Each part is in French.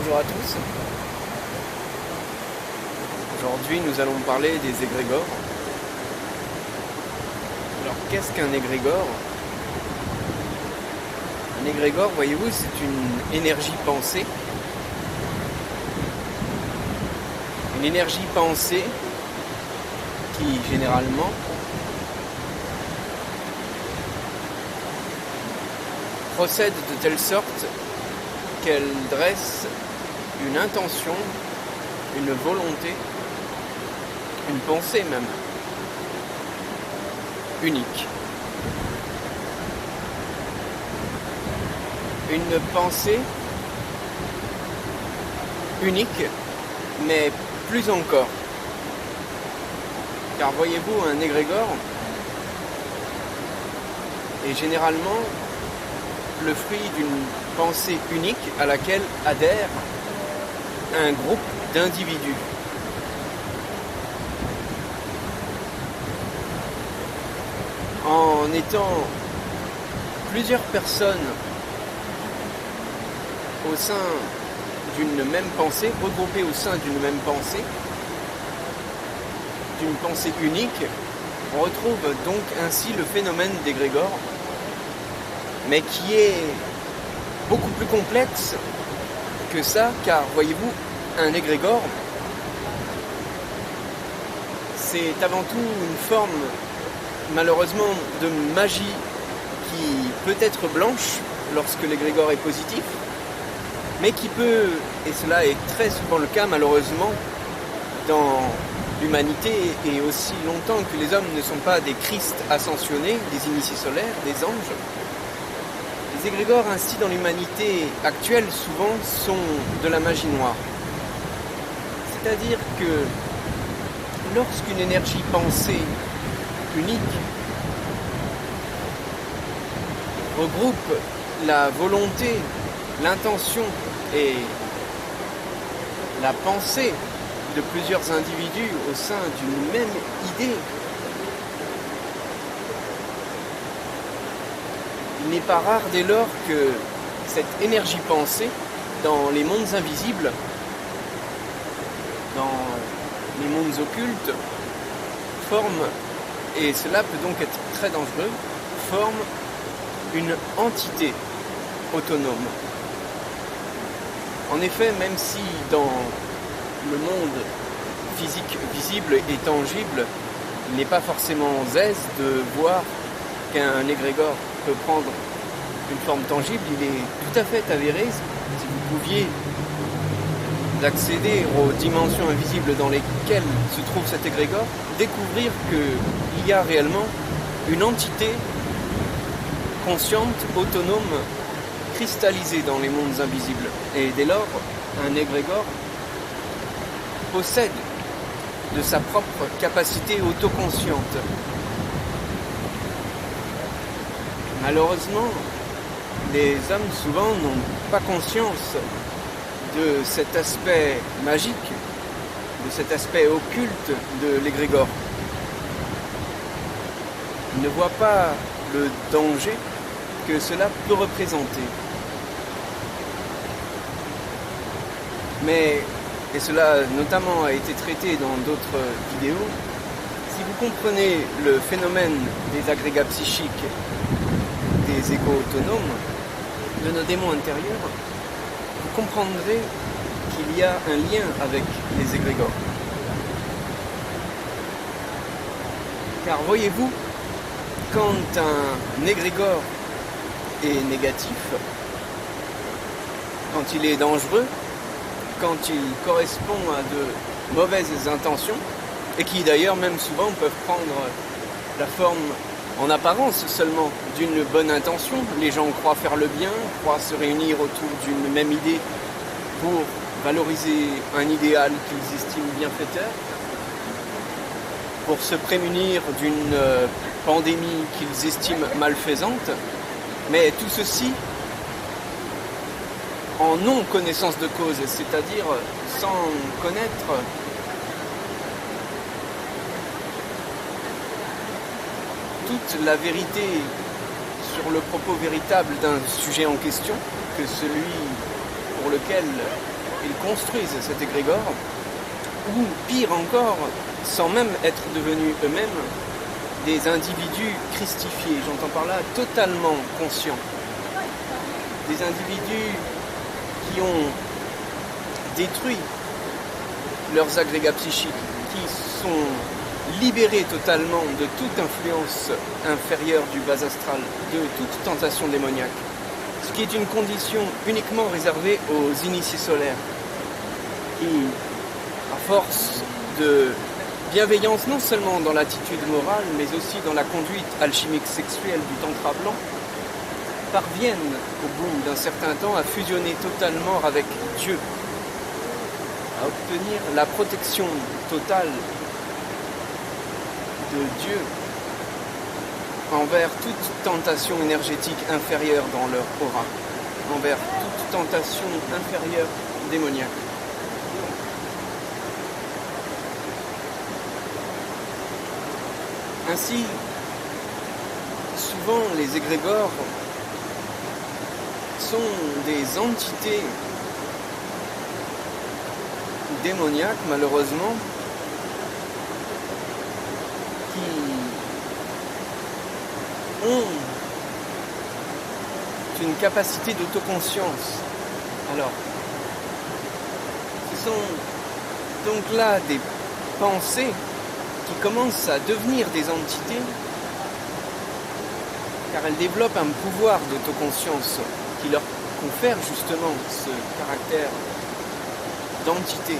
bonjour à tous. Aujourd'hui, nous allons parler des égrégores. Alors, qu'est-ce qu'un égrégore? Un égrégore, voyez-vous, c'est une énergie pensée. Une énergie pensée qui, généralement, procède de telle sorte qu'elle dresse une intention, une volonté, une pensée même, unique. Une pensée unique, mais plus encore. Car voyez-vous, un égrégore est généralement le fruit d'une pensée unique à laquelle adhère un groupe d'individus. En étant plusieurs personnes au sein d'une même pensée, regroupées au sein d'une même pensée unique, on retrouve donc ainsi le phénomène d'égrégore, mais qui est beaucoup plus complexe que ça, car voyez-vous, un égrégore, c'est avant tout une forme, malheureusement, de magie qui peut être blanche lorsque l'égrégore est positif, mais qui peut, et cela est très souvent le cas malheureusement, dans l'humanité et aussi longtemps que les hommes ne sont pas des Christ ascensionnés, des initiés solaires, des anges, les égrégores ainsi dans l'humanité actuelle souvent sont de la magie noire. C'est-à-dire que lorsqu'une énergie pensée unique regroupe la volonté, l'intention et la pensée de plusieurs individus au sein d'une même idée, il n'est pas rare dès lors que cette énergie pensée, dans les mondes invisibles, dans les mondes occultes, forme, et cela peut donc être très dangereux, forme une entité autonome. En effet, même si dans le monde physique visible et tangible, il n'est pas forcément aise de voir qu'un égrégore peut prendre une forme tangible, il est tout à fait avéré, si vous pouviez accéder aux dimensions invisibles dans lesquelles se trouve cet égrégore, découvrir qu'il y a réellement une entité consciente, autonome, cristallisée dans les mondes invisibles. Et dès lors, un égrégore possède de sa propre capacité autoconsciente. Malheureusement, les hommes souvent n'ont pas conscience de cet aspect magique, de cet aspect occulte de l'égrégore. Ils ne voient pas le danger que cela peut représenter. Mais, et cela notamment a été traité dans d'autres vidéos, si vous comprenez le phénomène des agrégats psychiques, des égos autonomes, de nos démons intérieurs, vous comprendrez qu'il y a un lien avec les égrégores. Car voyez-vous, quand un égrégore est négatif, quand il est dangereux, quand il correspond à de mauvaises intentions, et qui d'ailleurs même souvent peuvent prendre la forme en apparence seulement d'une bonne intention. Les gens croient faire le bien, croient se réunir autour d'une même idée pour valoriser un idéal qu'ils estiment bienfaiteur, pour se prémunir d'une pandémie qu'ils estiment malfaisante, mais tout ceci en non-connaissance de cause, c'est-à-dire sans connaître toute la vérité sur le propos véritable d'un sujet en question, que celui pour lequel ils construisent cet égrégore, ou pire encore, sans même être devenus eux-mêmes des individus christifiés, j'entends par là totalement conscients, des individus qui ont détruit leurs agrégats psychiques, qui sont libérés totalement de toute influence inférieure du bas astral, de toute tentation démoniaque, ce qui est une condition uniquement réservée aux initiés solaires, qui, à force de bienveillance non seulement dans l'attitude morale, mais aussi dans la conduite alchimique sexuelle du tantra blanc, parviennent au bout d'un certain temps à fusionner totalement avec Dieu, à obtenir la protection totale de Dieu envers toute tentation énergétique inférieure dans leur aura, envers toute tentation inférieure démoniaque. Ainsi, souvent les égrégores sont des entités démoniaques, malheureusement, qui ont une capacité d'autoconscience. Alors, ce sont donc là des pensées qui commencent à devenir des entités, car elles développent un pouvoir d'autoconscience qui leur confère justement ce caractère d'entité.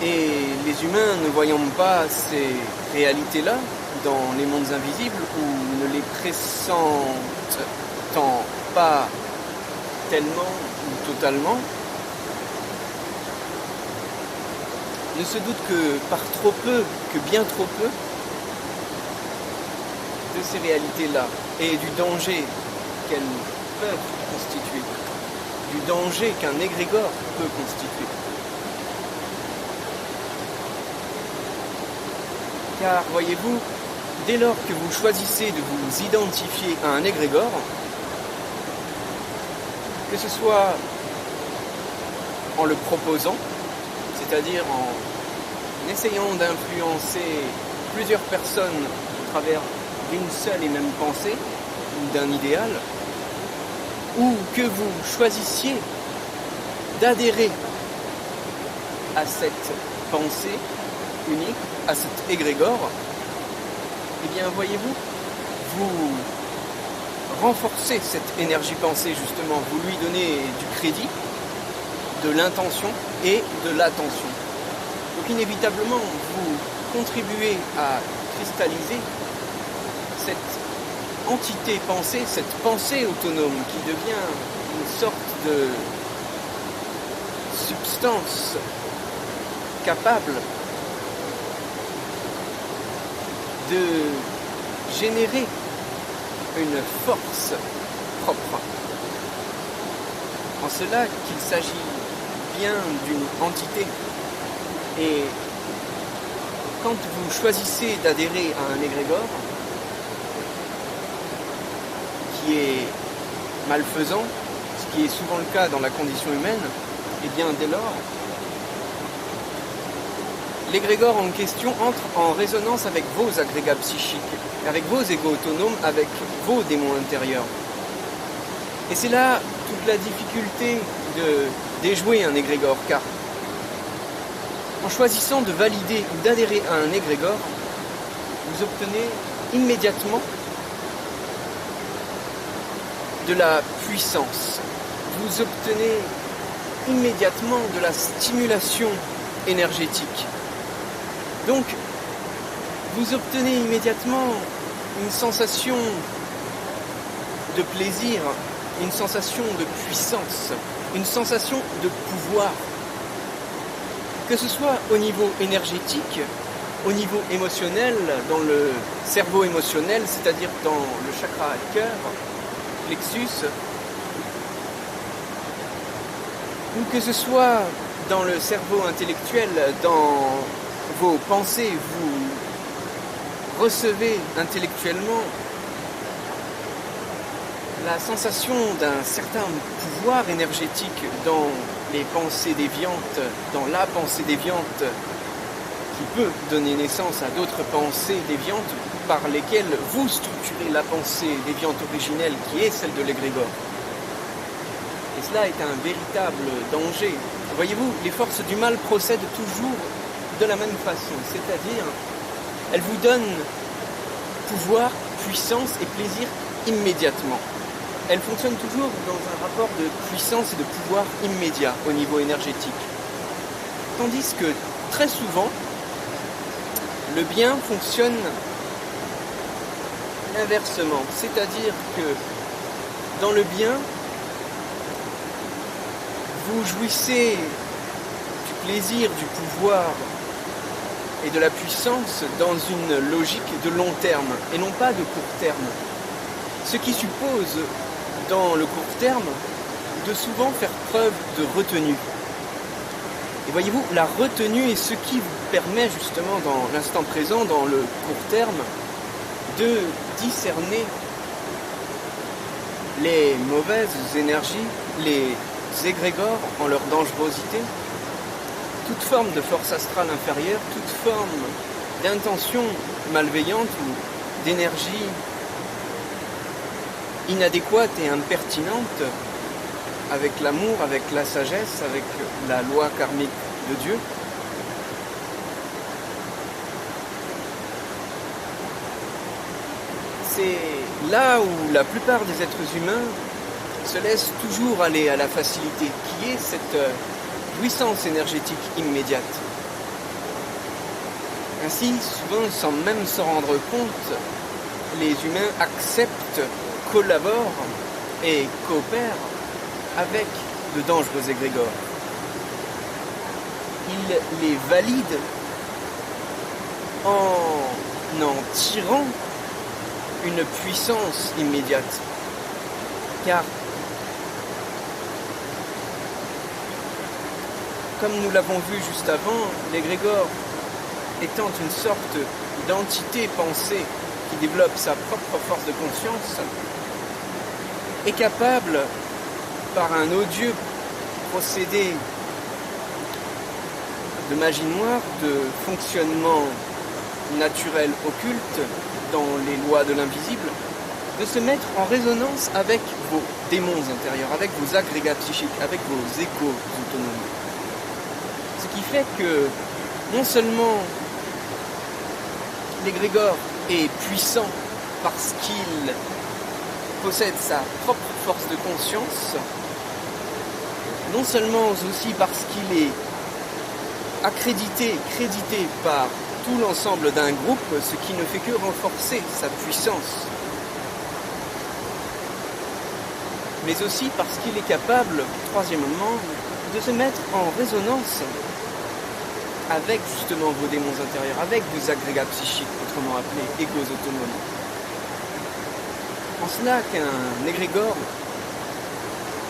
Et les humains, ne voyant pas ces réalités-là dans les mondes invisibles, ou ne les pressentant pas tellement ou totalement, ne se doutent que par trop peu, que bien trop peu, de ces réalités-là et du danger qu'elles peuvent constituer, du danger qu'un égrégore peut constituer. Car, voyez-vous, dès lors que vous choisissez de vous identifier à un égrégore, que ce soit en le proposant, c'est-à-dire en essayant d'influencer plusieurs personnes au travers d'une seule et même pensée, ou d'un idéal, ou que vous choisissiez d'adhérer à cette pensée unique, à cet égrégore, eh bien, voyez-vous, vous renforcez cette énergie pensée, justement, vous lui donnez du crédit, de l'intention et de l'attention. Donc, inévitablement, vous contribuez à cristalliser cette entité pensée, cette pensée autonome qui devient une sorte de substance capable de générer une force propre. En cela qu'il s'agit bien d'une entité. Et quand vous choisissez d'adhérer à un égrégore qui est malfaisant, ce qui est souvent le cas dans la condition humaine, et bien dès lors, l'égrégore en question entre en résonance avec vos agrégats psychiques, avec vos égos autonomes, avec vos démons intérieurs. Et c'est là toute la difficulté de déjouer un égrégore, car en choisissant de valider ou d'adhérer à un égrégore, vous obtenez immédiatement de la puissance. Vous obtenez immédiatement de la stimulation énergétique. Donc, vous obtenez immédiatement une sensation de plaisir, une sensation de puissance, une sensation de pouvoir. Que ce soit au niveau énergétique, au niveau émotionnel, dans le cerveau émotionnel, c'est-à-dire dans le chakra cœur, plexus, ou que ce soit dans le cerveau intellectuel, dans vos pensées, vous recevez intellectuellement la sensation d'un certain pouvoir énergétique dans les pensées déviantes, dans la pensée déviante, qui peut donner naissance à d'autres pensées déviantes par lesquelles vous structurez la pensée déviante originelle qui est celle de l'égrégore. Et cela est un véritable danger. Voyez-vous, les forces du mal procèdent toujours de la même façon, c'est-à-dire elles vous donnent pouvoir, puissance et plaisir immédiatement. Elles fonctionnent toujours dans un rapport de puissance et de pouvoir immédiat au niveau énergétique. Tandis que très souvent, le bien fonctionne inversement, c'est-à-dire que dans le bien, vous jouissez du plaisir, du pouvoir et de la puissance dans une logique de long terme et non pas de court terme. Ce qui suppose, dans le court terme, de souvent faire preuve de retenue. Et voyez-vous, la retenue est ce qui vous permet justement dans l'instant présent, dans le court terme, de discerner les mauvaises énergies, les égrégores en leur dangerosité, toute forme de force astrale inférieure, toute forme d'intention malveillante ou d'énergie inadéquate et impertinente avec l'amour, avec la sagesse, avec la loi karmique de Dieu. C'est là où la plupart des êtres humains se laissent toujours aller à la facilité, qui est cette puissance énergétique immédiate. Ainsi, souvent, sans même s'en rendre compte, les humains acceptent, collaborent et coopèrent avec de dangereux égrégores. Ils les valident en tirant une puissance immédiate. Car, comme nous l'avons vu juste avant, l'égrégore étant une sorte d'entité pensée qui développe sa propre force de conscience, est capable, par un odieux procédé de magie noire, de fonctionnement naturel occulte dans les lois de l'invisible, de se mettre en résonance avec vos démons intérieurs, avec vos agrégats psychiques, avec vos échos autonomes. Ce qui fait que non seulement l'égrégore est puissant parce qu'il possède sa propre force de conscience, non seulement aussi parce qu'il est crédité par tout l'ensemble d'un groupe, ce qui ne fait que renforcer sa puissance, mais aussi parce qu'il est capable, troisièmement, de se mettre en résonance avec justement vos démons intérieurs, avec vos agrégats psychiques, autrement appelés égos autonomes. En cela qu'un égrégore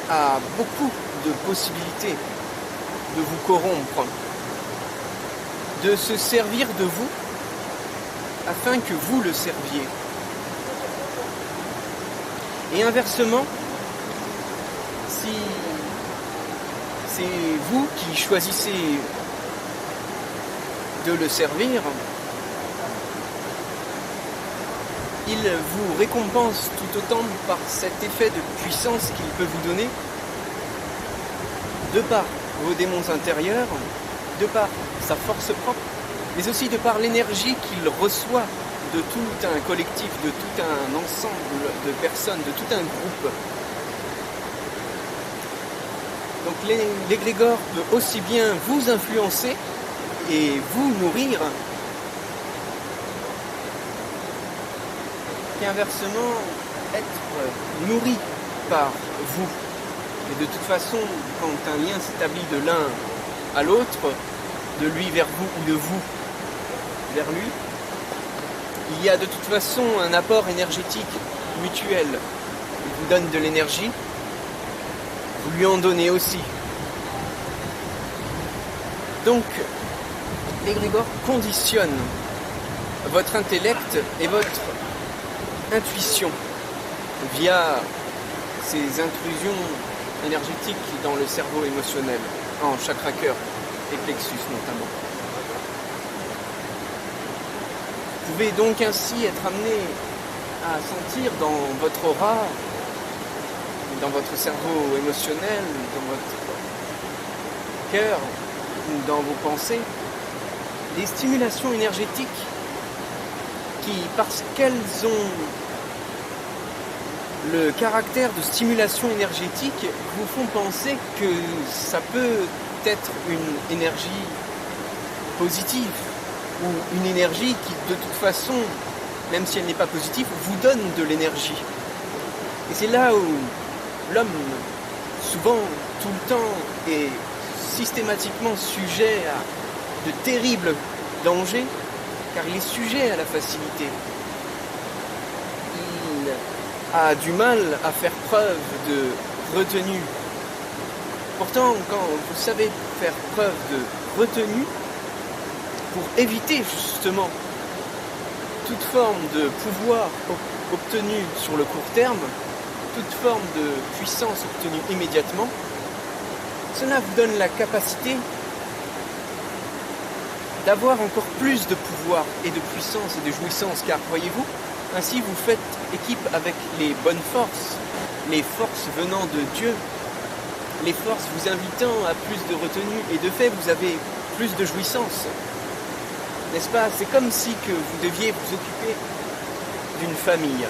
a beaucoup de possibilités de vous corrompre, de se servir de vous afin que vous le serviez. Et inversement, si c'est vous qui choisissez de le servir, il vous récompense tout autant par cet effet de puissance qu'il peut vous donner, de par vos démons intérieurs, de par sa force propre, mais aussi de par l'énergie qu'il reçoit de tout un collectif, de tout un ensemble de personnes, de tout un groupe. Donc l'égrégore peut aussi bien vous influencer et vous nourrir qu'inversement être nourri par vous. Et de toute façon, quand un lien s'établit de l'un à l'autre, de lui vers vous ou de vous vers lui, il y a de toute façon un apport énergétique mutuel. Il vous donne de l'énergie, vous lui en donnez aussi. Donc, l'égrégore conditionne votre intellect et votre intuition via ces intrusions énergétiques dans le cerveau émotionnel, en chakra cœur et plexus notamment. Vous pouvez donc ainsi être amené à sentir dans votre aura, dans votre cerveau émotionnel, dans votre cœur ou dans vos pensées, des stimulations énergétiques qui, parce qu'elles ont le caractère de stimulation énergétique, vous font penser que ça peut être une énergie positive ou une énergie qui, de toute façon, même si elle n'est pas positive, vous donne de l'énergie. Et c'est là où l'homme, souvent, tout le temps, est systématiquement sujet à de terribles dangers, car il est sujet à la facilité. Il a du mal à faire preuve de retenue. Pourtant, quand vous savez faire preuve de retenue, pour éviter justement toute forme de pouvoir obtenu sur le court terme, toute forme de puissance obtenue immédiatement, cela vous donne la capacité d'avoir encore plus de pouvoir et de puissance et de jouissance, car voyez-vous, ainsi vous faites équipe avec les bonnes forces, les forces venant de Dieu, les forces vous invitant à plus de retenue, et de fait vous avez plus de jouissance. N'est-ce pas? C'est comme si que vous deviez vous occuper d'une famille,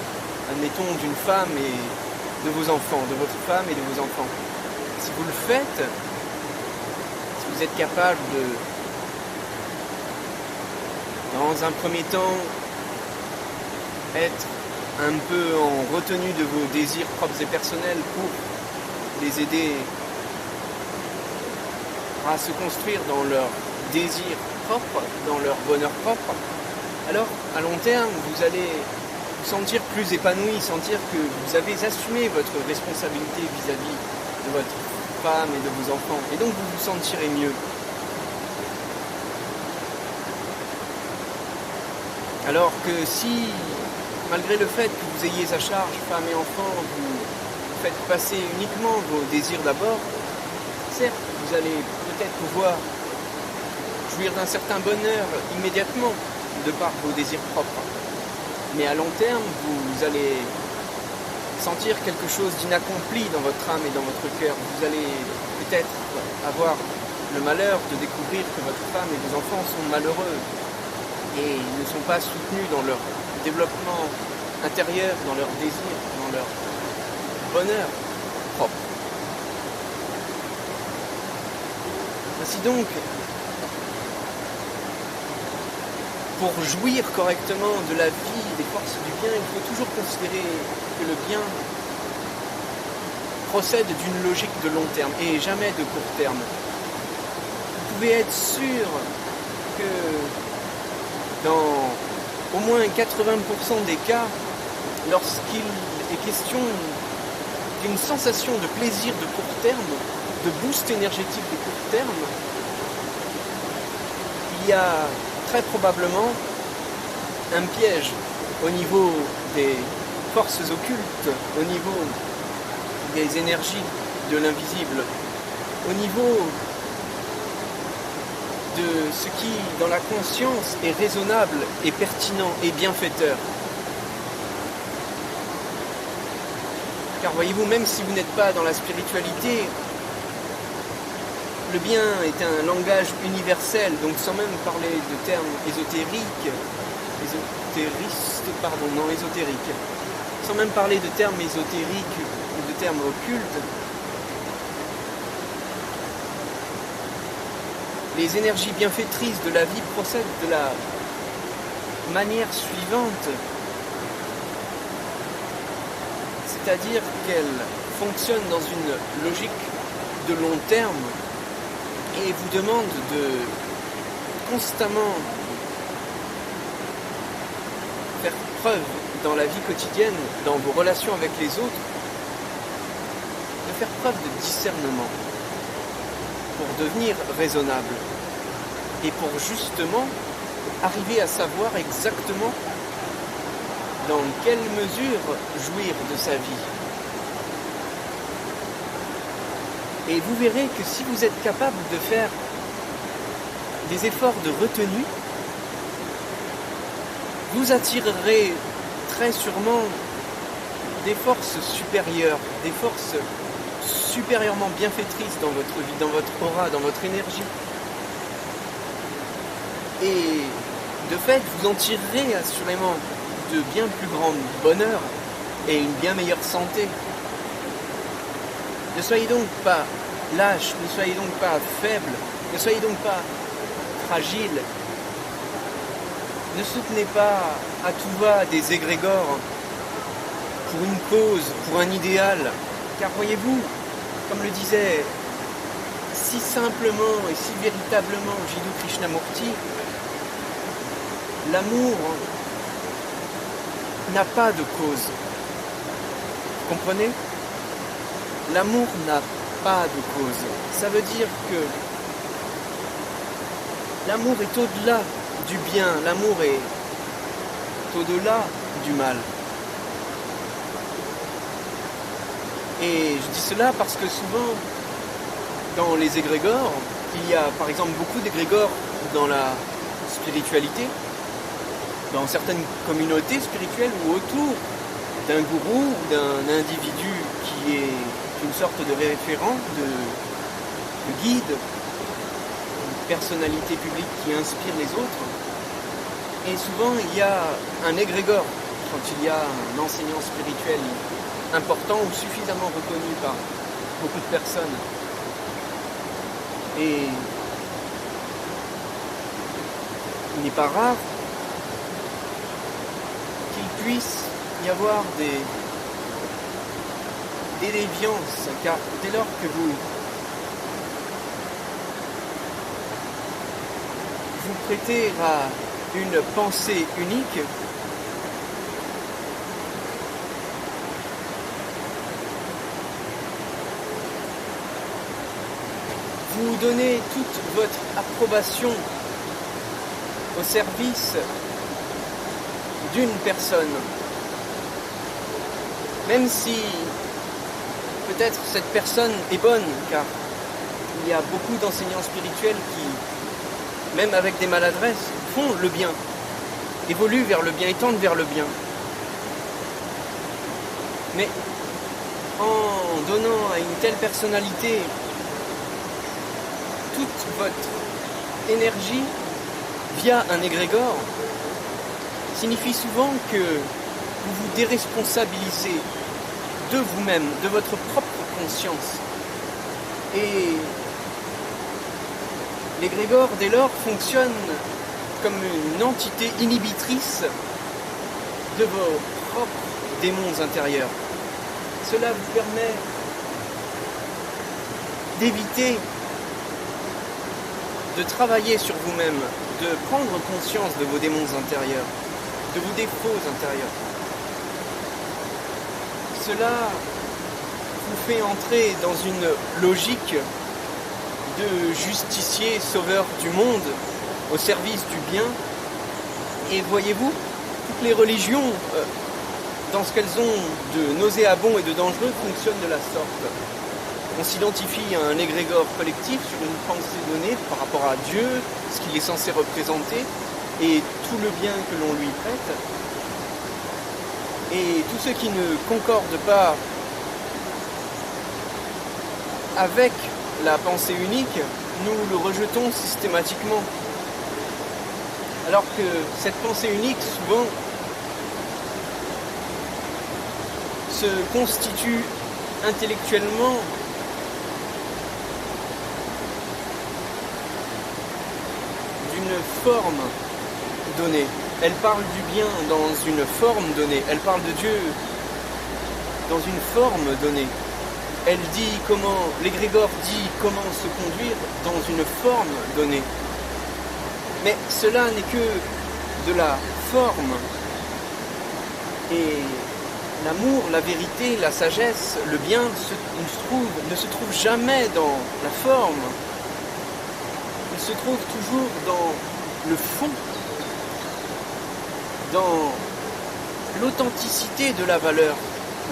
admettons d'une femme et de vos enfants, de votre femme et de vos enfants. Si vous le faites, si vous êtes capable de, dans un premier temps, être un peu en retenue de vos désirs propres et personnels pour les aider à se construire dans leurs désirs propres, dans leur bonheur propre, alors à long terme vous allez vous sentir plus épanoui, sentir que vous avez assumé votre responsabilité vis-à-vis de votre femme et de vos enfants, et donc vous vous sentirez mieux. Alors que si, malgré le fait que vous ayez à charge femme et enfants, vous faites passer uniquement vos désirs d'abord, certes, vous allez peut-être pouvoir jouir d'un certain bonheur immédiatement de par vos désirs propres. Mais à long terme, vous allez sentir quelque chose d'inaccompli dans votre âme et dans votre cœur. Vous allez peut-être avoir le malheur de découvrir que votre femme et vos enfants sont malheureux et ne sont pas soutenus dans leur développement intérieur, dans leurs désirs, dans leur bonheur propre. Ainsi donc, pour jouir correctement de la vie, des forces du bien, il faut toujours considérer que le bien procède d'une logique de long terme et jamais de court terme. Vous pouvez être sûr que dans au moins 80% des cas, lorsqu'il est question d'une sensation de plaisir de court terme, de boost énergétique de court terme, il y a très probablement un piège au niveau des forces occultes, au niveau des énergies de l'invisible, au niveau de ce qui, dans la conscience, est raisonnable et pertinent et bienfaiteur. Car voyez-vous, même si vous n'êtes pas dans la spiritualité, le bien est un langage universel, donc sans même parler de termes ésotériques, sans même parler de termes ésotériques ou de termes occultes, les énergies bienfaitrices de la vie procèdent de la manière suivante, c'est-à-dire qu'elles fonctionnent dans une logique de long terme et vous demandent de constamment faire preuve dans la vie quotidienne, dans vos relations avec les autres, de faire preuve de discernement pour devenir raisonnable et pour justement arriver à savoir exactement dans quelle mesure jouir de sa vie. Et vous verrez que si vous êtes capable de faire des efforts de retenue, vous attirerez très sûrement des forces supérieures, des forces supérieurement bienfaitrices dans votre vie, dans votre aura, dans votre énergie. Et de fait, vous en tirerez assurément de bien plus grand bonheur et une bien meilleure santé. Ne soyez donc pas lâches, ne soyez donc pas faibles, ne soyez donc pas fragiles. Ne soutenez pas à tout va des égrégores pour une cause, pour un idéal. Car voyez-vous, comme le disait si simplement et si véritablement Jiddu Krishnamurti, l'amour n'a pas de cause. Vous comprenez ? L'amour n'a pas de cause. Ça veut dire que l'amour est au-delà du bien, l'amour est au-delà du mal. Et je dis cela parce que souvent, dans les égrégores, il y a par exemple beaucoup d'égrégores dans la spiritualité, dans certaines communautés spirituelles ou autour d'un gourou ou d'un individu qui est une sorte de référent, de guide, une personnalité publique qui inspire les autres. Et souvent, il y a un égrégore quand il y a un enseignant spirituel important ou suffisamment reconnu par beaucoup de personnes. Et il n'est pas rare qu'il puisse y avoir des déviances, car dès lors que vous prêtez à une pensée unique, vous donnez toute votre approbation au service d'une personne, même si peut-être cette personne est bonne, car il y a beaucoup d'enseignants spirituels qui, même avec des maladresses, font le bien, évoluent vers le bien et tendent vers le bien. Mais en donnant à une telle personnalité toute votre énergie via un égrégore, signifie souvent que vous vous déresponsabilisez de vous-même, de votre propre conscience. Et l'égrégore, dès lors, fonctionne comme une entité inhibitrice de vos propres démons intérieurs. Cela vous permet d'éviter de travailler sur vous-même, de prendre conscience de vos démons intérieurs, de vos défauts intérieurs. Cela vous fait entrer dans une logique de justicier sauveur du monde au service du bien. Et voyez-vous, toutes les religions, dans ce qu'elles ont de nauséabond et de dangereux, fonctionnent de la sorte. On s'identifie à un égrégore collectif sur une pensée donnée par rapport à Dieu, ce qu'il est censé représenter, et tout le bien que l'on lui prête. Et tous ceux qui ne concordent pas avec la pensée unique, nous le rejetons systématiquement. Alors que cette pensée unique, souvent, se constitue intellectuellement d'une forme donnée. Elle parle du bien dans une forme donnée. Elle parle de Dieu dans une forme donnée. Elle dit comment, l'égrégore dit comment se conduire dans une forme donnée. Mais cela n'est que de la forme. Et l'amour, la vérité, la sagesse, le bien ne se trouve jamais dans la forme. Il se trouve toujours dans le fond, dans l'authenticité de la valeur.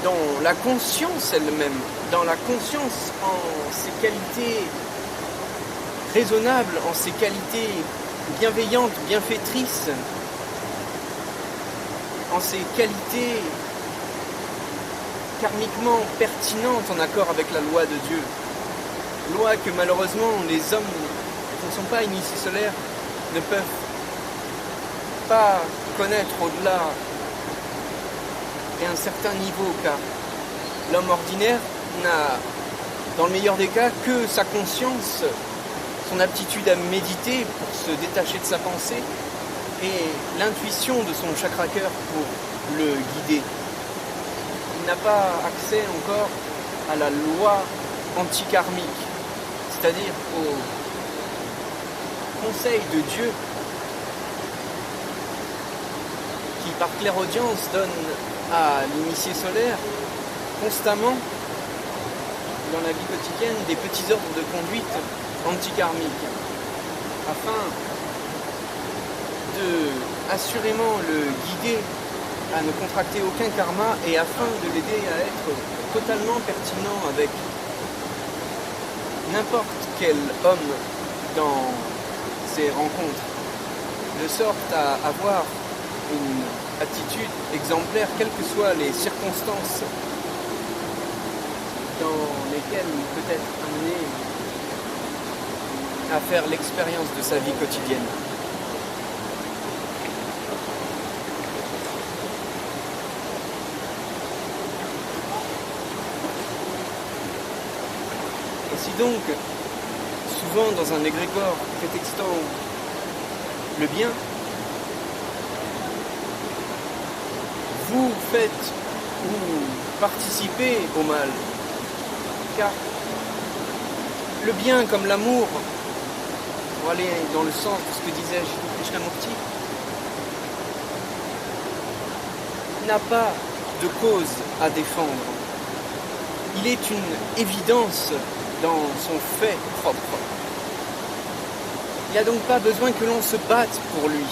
dans la conscience elle-même, dans la conscience en ses qualités raisonnables, en ses qualités bienveillantes, bienfaitrices, en ses qualités karmiquement pertinentes en accord avec la loi de Dieu. Loi que malheureusement les hommes qui ne sont pas initiés solaires ne peuvent pas connaître au-delà d'un certain niveau, car l'homme ordinaire n'a, dans le meilleur des cas, que sa conscience, son aptitude à méditer pour se détacher de sa pensée et l'intuition de son chakra-cœur pour le guider. Il n'a pas accès encore à la loi antikarmique, c'est-à-dire au conseil de Dieu qui, par clairaudience, donne à l'initié solaire constamment dans la vie quotidienne des petits ordres de conduite antikarmiques afin de assurément le guider à ne contracter aucun karma et afin de l'aider à être totalement pertinent avec n'importe quel homme dans ses rencontres, de sorte à avoir une attitude exemplaire, quelles que soient les circonstances dans lesquelles il peut être amené à faire l'expérience de sa vie quotidienne. Et si donc, souvent dans un égrégore prétextant le bien, vous faites ou participez au mal, car le bien comme l'amour, pour aller dans le sens de ce que disait Jiddu Krishnamurti, n'a pas de cause à défendre. Il est une évidence dans son fait propre. Il n'y a donc pas besoin que l'on se batte pour lui,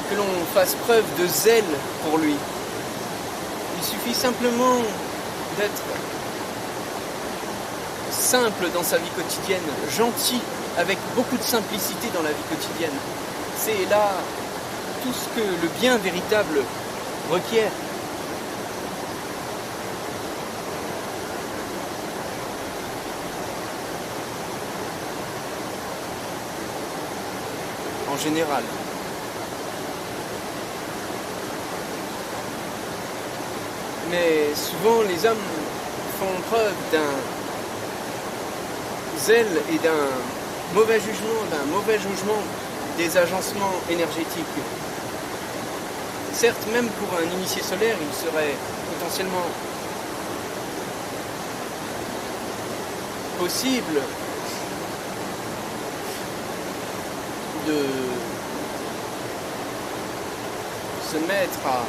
que l'on fasse preuve de zèle pour lui. Il suffit simplement d'être simple dans sa vie quotidienne, gentil, avec beaucoup de simplicité dans la vie quotidienne. C'est là tout ce que le bien véritable requiert. En général. Mais souvent les hommes font preuve d'un zèle et d'un mauvais jugement des agencements énergétiques. Certes, même pour un initié solaire, il serait potentiellement possible de se mettre à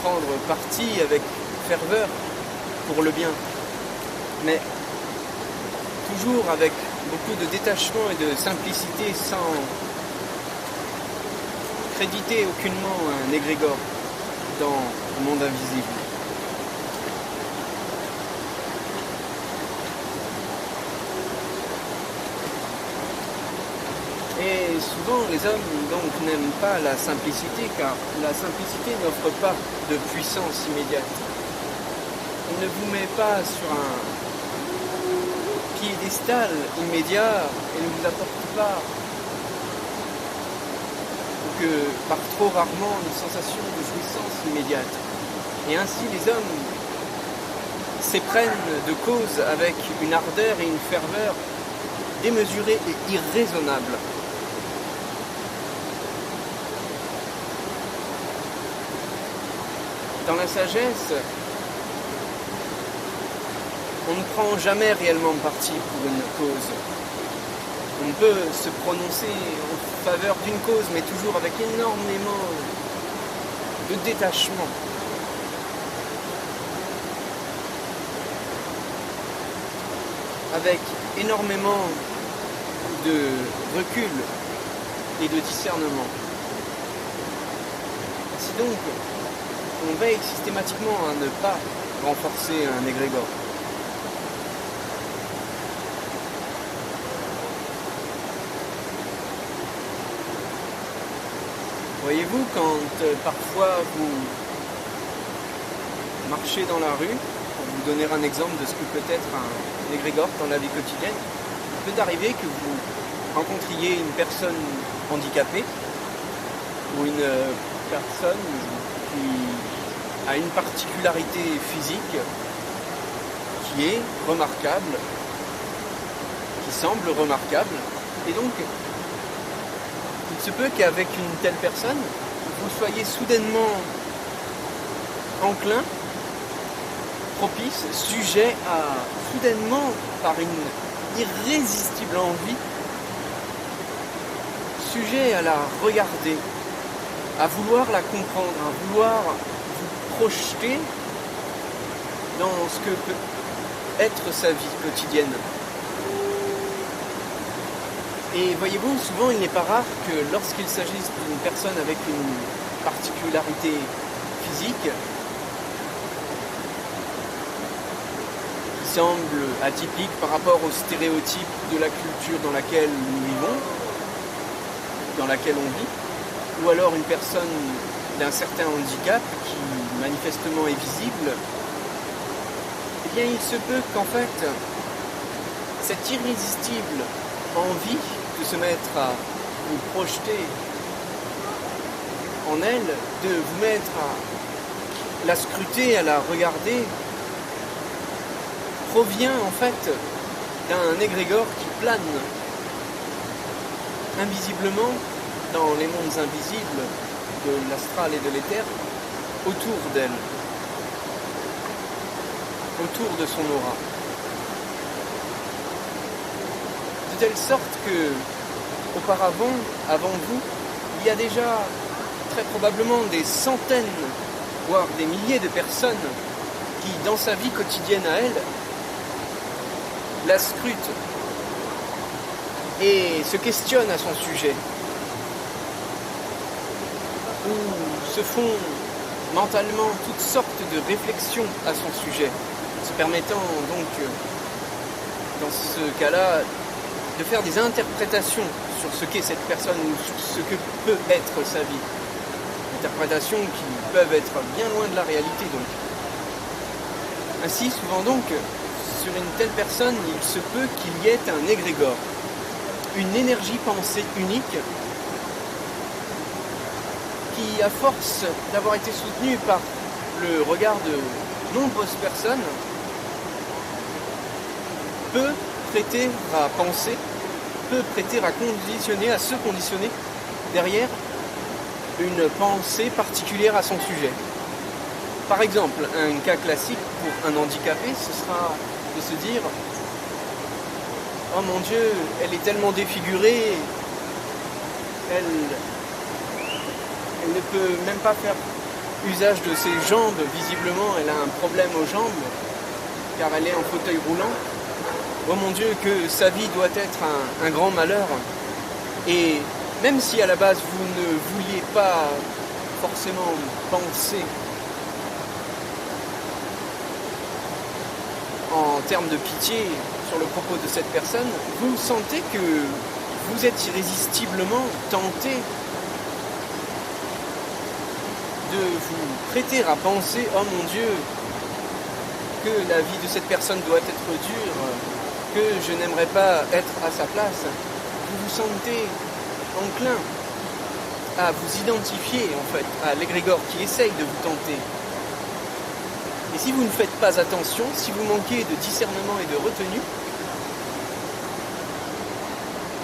prendre parti avec ferveur pour le bien, mais toujours avec beaucoup de détachement et de simplicité, sans créditer aucunement un égrégore dans le monde invisible. Et souvent les hommes donc n'aiment pas la simplicité, car la simplicité n'offre pas de puissance immédiate. Il ne vous met pas sur un piédestal immédiat et ne vous apporte pas que par trop rarement une sensation de jouissance immédiate. Et ainsi les hommes s'éprennent de cause avec une ardeur et une ferveur démesurée et irraisonnable. Dans la sagesse, on ne prend jamais réellement parti pour une cause. On peut se prononcer en faveur d'une cause, mais toujours avec énormément de détachement. Avec énormément de recul et de discernement. donc on veille systématiquement à ne pas renforcer un égrégore. Voyez-vous, quand parfois vous marchez dans la rue, pour vous donner un exemple de ce que peut être un égrégore dans la vie quotidienne, il peut arriver que vous rencontriez une personne handicapée ou une personne qui a une particularité physique qui est remarquable, qui semble remarquable, et donc il se peut qu'avec une telle personne, vous soyez soudainement enclin, propice, sujet à, soudainement, par une irrésistible envie, sujet à la regarder, à vouloir la comprendre, à vouloir vous projeter dans ce que peut être sa vie quotidienne. Et voyez-vous, souvent il n'est pas rare que lorsqu'il s'agisse d'une personne avec une particularité physique qui semble atypique par rapport aux stéréotypes de la culture dans laquelle nous vivons, dans laquelle on vit, ou alors une personne d'un certain handicap qui manifestement est visible, eh bien il se peut qu'en fait cette irrésistible envie de se mettre à vous projeter en elle, de vous mettre à la scruter, à la regarder, provient en fait d'un égrégore qui plane invisiblement dans les mondes invisibles de l'astral et de l'éther autour d'elle, autour de son aura. De telle sorte que, auparavant, avant vous, il y a déjà très probablement des centaines, voire des milliers de personnes qui, dans sa vie quotidienne à elle, la scrutent et se questionnent à son sujet, ou se font mentalement toutes sortes de réflexions à son sujet, se permettant donc, dans ce cas-là, de faire des interprétations sur ce qu'est cette personne ou sur ce que peut être sa vie. Interprétations qui peuvent être bien loin de la réalité donc. Ainsi, souvent donc, sur une telle personne, il se peut qu'il y ait un égrégore, une énergie pensée unique qui, à force d'avoir été soutenue par le regard de nombreuses personnes, peut prêter à penser, peut prêter à conditionner, à se conditionner derrière une pensée particulière à son sujet. Par exemple, un cas classique pour un handicapé, ce sera de se dire « Oh mon Dieu, elle est tellement défigurée, elle ne peut même pas faire usage de ses jambes, visiblement elle a un problème aux jambes, car elle est en fauteuil roulant. Oh mon Dieu, que sa vie doit être un grand malheur. » Et même si à la base vous ne vouliez pas forcément penser en termes de pitié sur le propos de cette personne, vous sentez que vous êtes irrésistiblement tenté de vous prêter à penser « Oh mon Dieu, que la vie de cette personne doit être dure, que je n'aimerais pas être à sa place », vous vous sentez enclin à vous identifier en fait à l'égrégore qui essaye de vous tenter. Et si vous ne faites pas attention, si vous manquez de discernement et de retenue,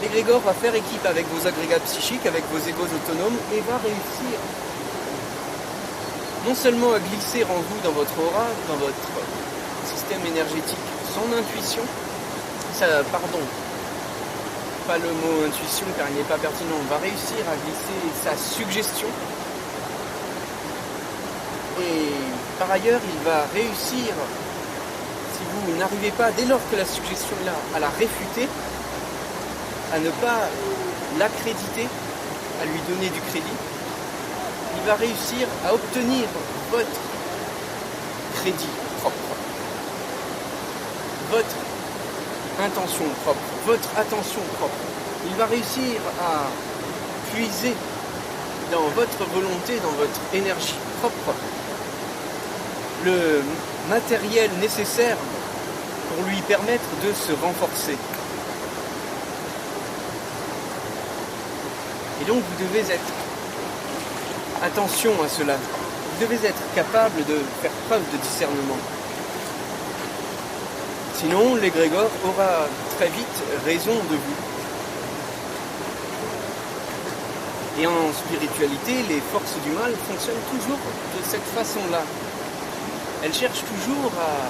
l'égrégore va faire équipe avec vos agrégats psychiques, avec vos égos autonomes et va réussir non seulement à glisser en vous, dans votre aura, dans votre système énergétique, son intuition, pas le mot intuition car il n'est pas pertinent, on va réussir à glisser sa suggestion. Et par ailleurs, il va réussir, si vous n'arrivez pas, dès lors que la suggestion est là, à la réfuter, à ne pas l'accréditer, à lui donner du crédit, il va réussir à obtenir votre crédit propre, votre intention propre, votre attention propre. Il va réussir à puiser dans votre volonté, dans votre énergie propre, le matériel nécessaire pour lui permettre de se renforcer. Et donc vous devez être attention à cela. Vous devez être capable de faire preuve de discernement. Sinon, l'égrégore aura très vite raison de vous. Et en spiritualité, les forces du mal fonctionnent toujours de cette façon-là. Elles cherchent toujours à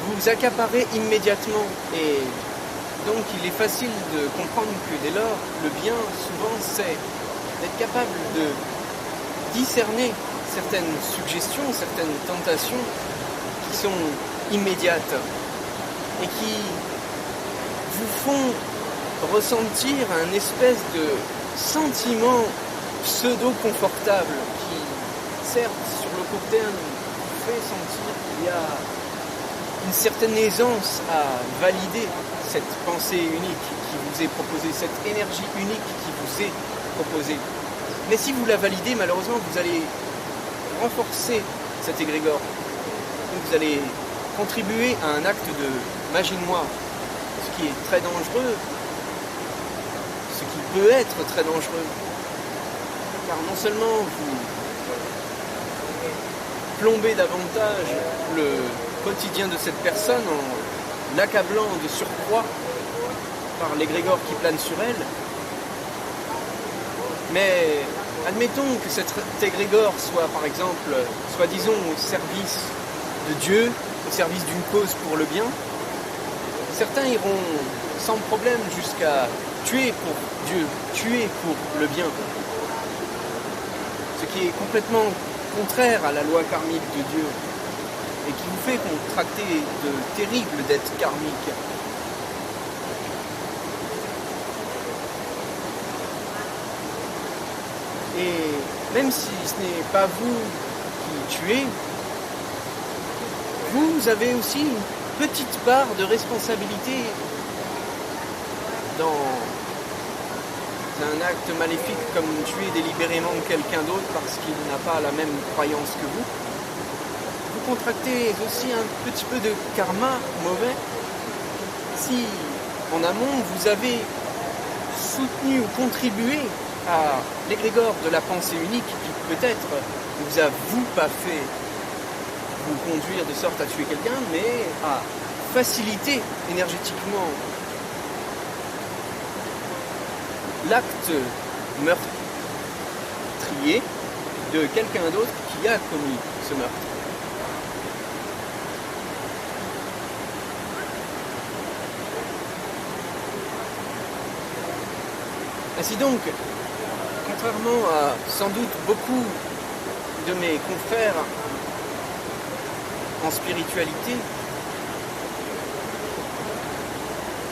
vous accaparer immédiatement. Et donc il est facile de comprendre que dès lors, le bien, souvent, c'est d'être capable de discerner certaines suggestions, certaines tentations qui sont immédiates et qui vous font ressentir un espèce de sentiment pseudo-confortable qui, certes, sur le court terme, vous fait sentir qu'il y a une certaine aisance à valider cette pensée unique qui vous est proposée, cette énergie unique qui vous est proposée. Mais si vous la validez, malheureusement, vous allez renforcer cet égrégore. Donc vous allez contribuer à un acte de magie noire, ce qui est très dangereux, ce qui peut être très dangereux. Car non seulement vous plombez davantage le quotidien de cette personne en l'accablant de surcroît par l'égrégore qui plane sur elle, mais admettons que cet égrégore soit par exemple, soi-disant au service de Dieu, au service d'une cause pour le bien. Certains iront sans problème jusqu'à tuer pour Dieu, tuer pour le bien. Ce qui est complètement contraire à la loi karmique de Dieu et qui vous fait contracter de terribles dettes karmiques. Et même si ce n'est pas vous qui tuez, vous avez aussi une petite part de responsabilité dans un acte maléfique comme tuer délibérément quelqu'un d'autre parce qu'il n'a pas la même croyance que vous. Vous contractez aussi un petit peu de karma mauvais si en amont vous avez soutenu ou contribué à l'égrégore de la pensée unique qui peut-être ne vous a pas fait vous conduire de sorte à tuer quelqu'un, mais à faciliter énergétiquement l'acte meurtrier de quelqu'un d'autre qui a commis ce meurtre. Ainsi donc, contrairement à sans doute beaucoup de mes confrères en spiritualité,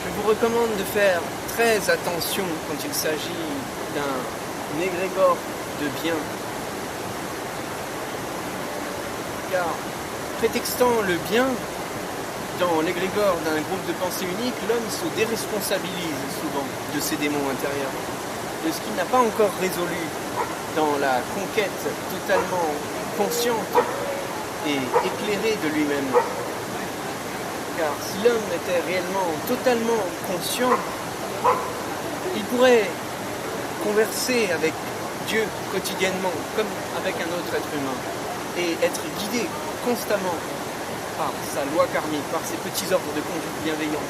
je vous recommande de faire très attention quand il s'agit d'un égrégore de bien. Car prétextant le bien dans l'égrégore d'un groupe de pensée unique, l'homme se déresponsabilise souvent de ses démons intérieurs, de ce qu'il n'a pas encore résolu dans la conquête totalement consciente et éclairé de lui-même. Car si l'homme était réellement totalement conscient, il pourrait converser avec Dieu quotidiennement, comme avec un autre être humain, et être guidé constamment par sa loi karmique, par ses petits ordres de conduite bienveillants.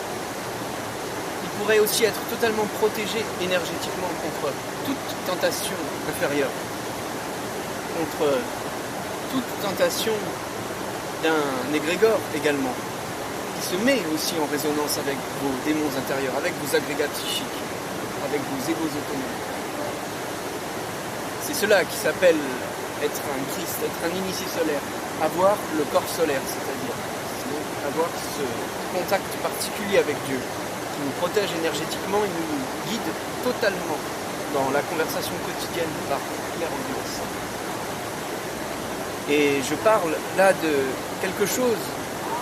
Il pourrait aussi être totalement protégé énergétiquement contre toute tentation inférieure, contre toute tentation d'un égrégore également, qui se met aussi en résonance avec vos démons intérieurs, avec vos agrégats psychiques, avec vos égos autonomes. C'est cela qui s'appelle être un Christ, être un initié solaire, avoir le corps solaire, c'est-à-dire avoir ce contact particulier avec Dieu, qui nous protège énergétiquement et nous guide totalement dans la conversation quotidienne par clairaudience. Et je parle là de quelque chose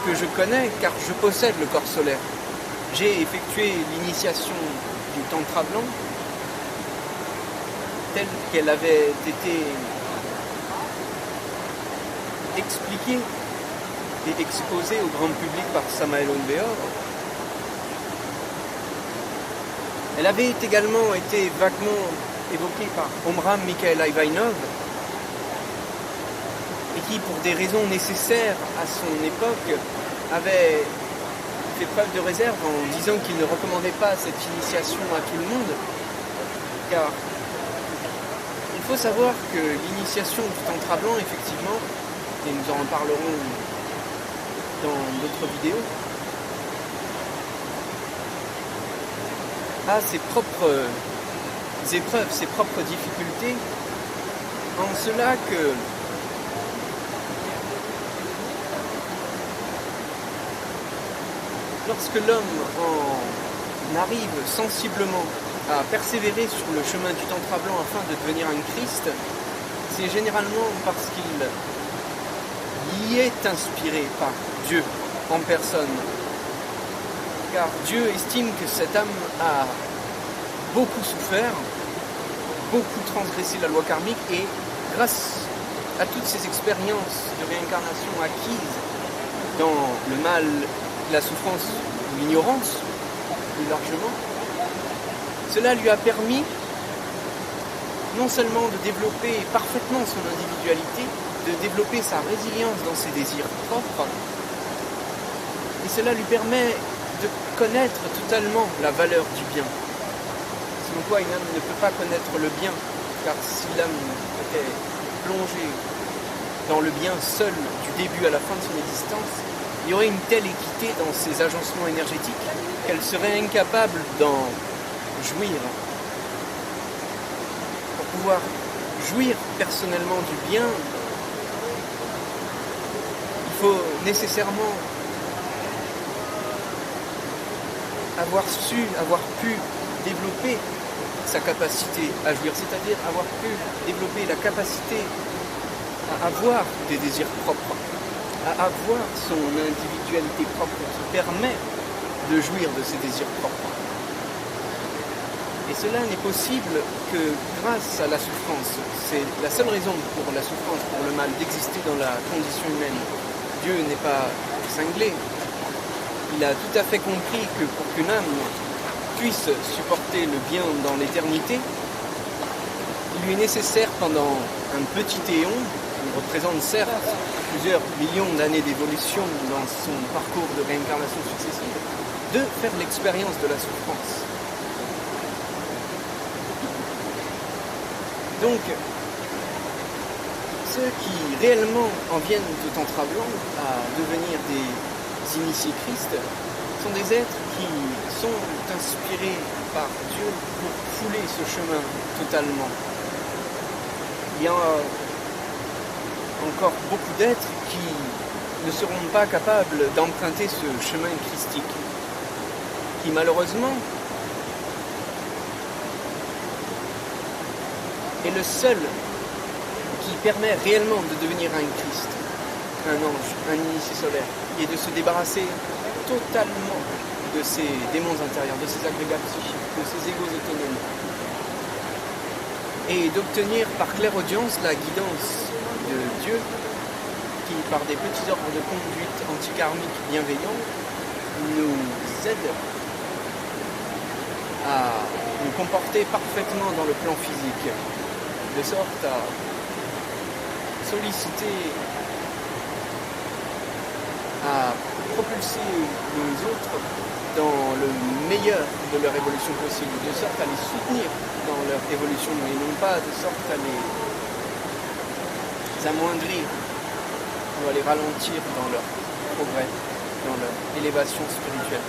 que je connais car je possède le corps solaire. J'ai effectué l'initiation du tantra blanc telle qu'elle avait été expliquée et exposée au grand public par Samael Aun Weor. Elle avait également été vaguement évoquée par Omram Mikhaël Aïvaïnov, et qui, pour des raisons nécessaires à son époque, avait fait preuve de réserve en disant qu'il ne recommandait pas cette initiation à tout le monde, car il faut savoir que l'initiation du tantra blanc, effectivement, et nous en reparlerons dans d'autres vidéos, a ses propres épreuves, ses propres difficultés, en cela que lorsque l'homme en arrive sensiblement à persévérer sur le chemin du tantra blanc afin de devenir un Christ, c'est généralement parce qu'il y est inspiré par Dieu en personne. Car Dieu estime que cette âme a beaucoup souffert, beaucoup transgressé la loi karmique, et grâce à toutes ces expériences de réincarnation acquises dans le mal, la souffrance ou l'ignorance, plus largement, cela lui a permis non seulement de développer parfaitement son individualité, de développer sa résilience dans ses désirs propres, et cela lui permet de connaître totalement la valeur du bien. Selon quoi une âme ne peut pas connaître le bien, car si l'âme était plongée dans le bien seul du début à la fin de son existence, il y aurait une telle équité dans ses agencements énergétiques qu'elle serait incapable d'en jouir. Pour pouvoir jouir personnellement du bien, il faut nécessairement avoir pu développer sa capacité à jouir, c'est-à-dire avoir pu développer la capacité à avoir des désirs propres, à avoir son individualité propre qui permet de jouir de ses désirs propres. Et cela n'est possible que grâce à la souffrance. C'est la seule raison pour la souffrance, pour le mal, d'exister dans la condition humaine. Dieu n'est pas cinglé. Il a tout à fait compris que pour qu'une âme puisse supporter le bien dans l'éternité, il lui est nécessaire pendant un petit éon, qui représente certes plusieurs millions d'années d'évolution dans son parcours de réincarnation successive, de faire l'expérience de la souffrance. Donc, ceux qui réellement en viennent de tantra blanc à devenir des initiés Christ sont des êtres qui sont inspirés par Dieu pour fouler ce chemin totalement. Il y a encore beaucoup d'êtres qui ne seront pas capables d'emprunter ce chemin christique, qui malheureusement est le seul qui permet réellement de devenir un Christ, un ange, un initié solaire, et de se débarrasser totalement de ces démons intérieurs, de ces agrégats psychiques, de ces égos autonomes, et d'obtenir par clairaudience la guidance de Dieu qui, par des petits ordres de conduite antikarmiques bienveillants, nous aide à nous comporter parfaitement dans le plan physique, de sorte à solliciter, à propulser les autres dans le meilleur de leur évolution possible, de sorte à les soutenir dans leur évolution, et non pas de sorte à les amoindrir ou à les ralentir dans leur progrès, dans leur élévation spirituelle,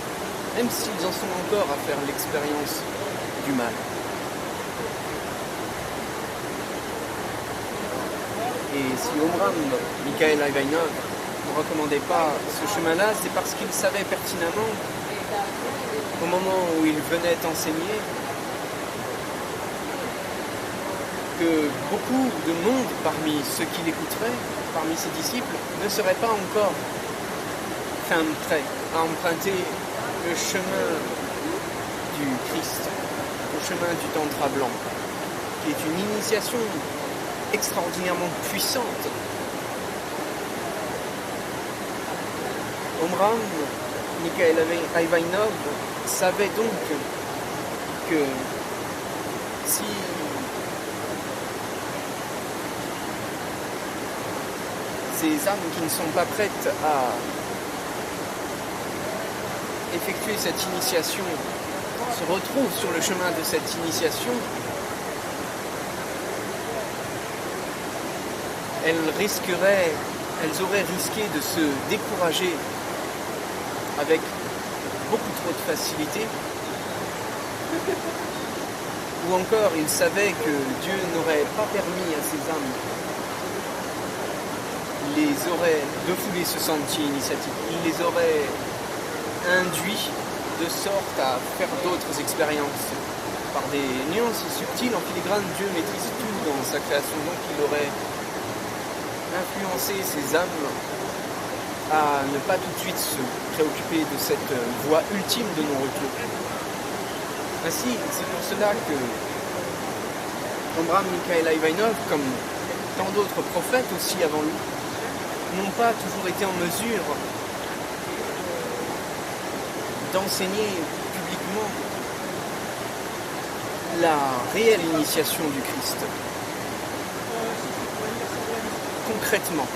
même s'ils en sont encore à faire l'expérience du mal. Et si Omram Mikhaël Aïvaïnov ne recommandait pas ce chemin-là, c'est parce qu'il savait pertinemment, au moment où il venait enseigner, que beaucoup de monde parmi ceux qui l'écouteraient, parmi ses disciples, ne seraient pas encore prêts à emprunter le chemin du Christ, le chemin du Tantra blanc, qui est une initiation extraordinairement puissante. Omram Mikhail Aïvaïnov savait donc que si ces âmes qui ne sont pas prêtes à effectuer cette initiation se retrouvent sur le chemin de cette initiation, elles auraient risqué de se décourager avec beaucoup trop de facilité, ou encore ils savaient que Dieu n'aurait pas permis à ces âmes de fouler ce sentier initiatique. Il les aurait induits de sorte à faire d'autres expériences. Par des nuances subtiles, en filigrane, Dieu maîtrise tout dans sa création, donc il aurait influencé ces âmes à ne pas tout de suite se préoccuper de cette voie ultime de non-retour. Ainsi, c'est pour cela que Omram Mikhail Aïvaïnov, comme tant d'autres prophètes aussi avant lui, n'ont pas toujours été en mesure d'enseigner publiquement la réelle initiation du Christ. Concrètement,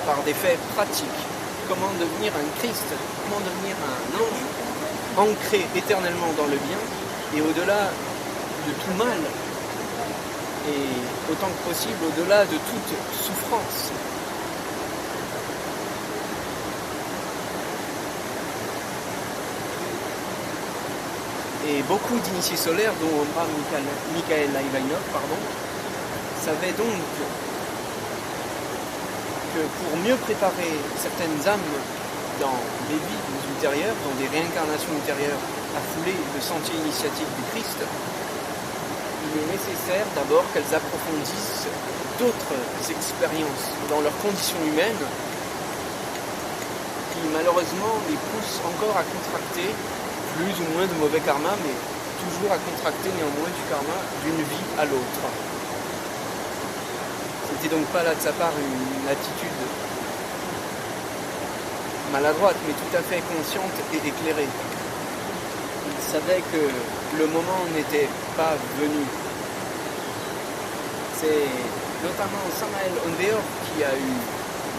par des faits pratiques, comment devenir un Christ, comment devenir un ange, ancré éternellement dans le bien et au-delà de tout mal, et autant que possible au-delà de toute souffrance. Et beaucoup d'initiés solaires, dont Omram Mikhail Aïvaïnov, savaient donc que pour mieux préparer certaines âmes dans des vies ultérieures, dans des réincarnations ultérieures, à fouler le sentier initiatique du Christ, il est nécessaire d'abord qu'elles approfondissent d'autres expériences dans leurs conditions humaines qui malheureusement les poussent encore à contracter plus ou moins de mauvais karma, mais toujours à contracter néanmoins du karma d'une vie à l'autre. C'était donc pas là de sa part une attitude maladroite, mais tout à fait consciente et éclairée. Il savait que le moment n'était pas venu. C'est notamment Samael Ondeor qui a eu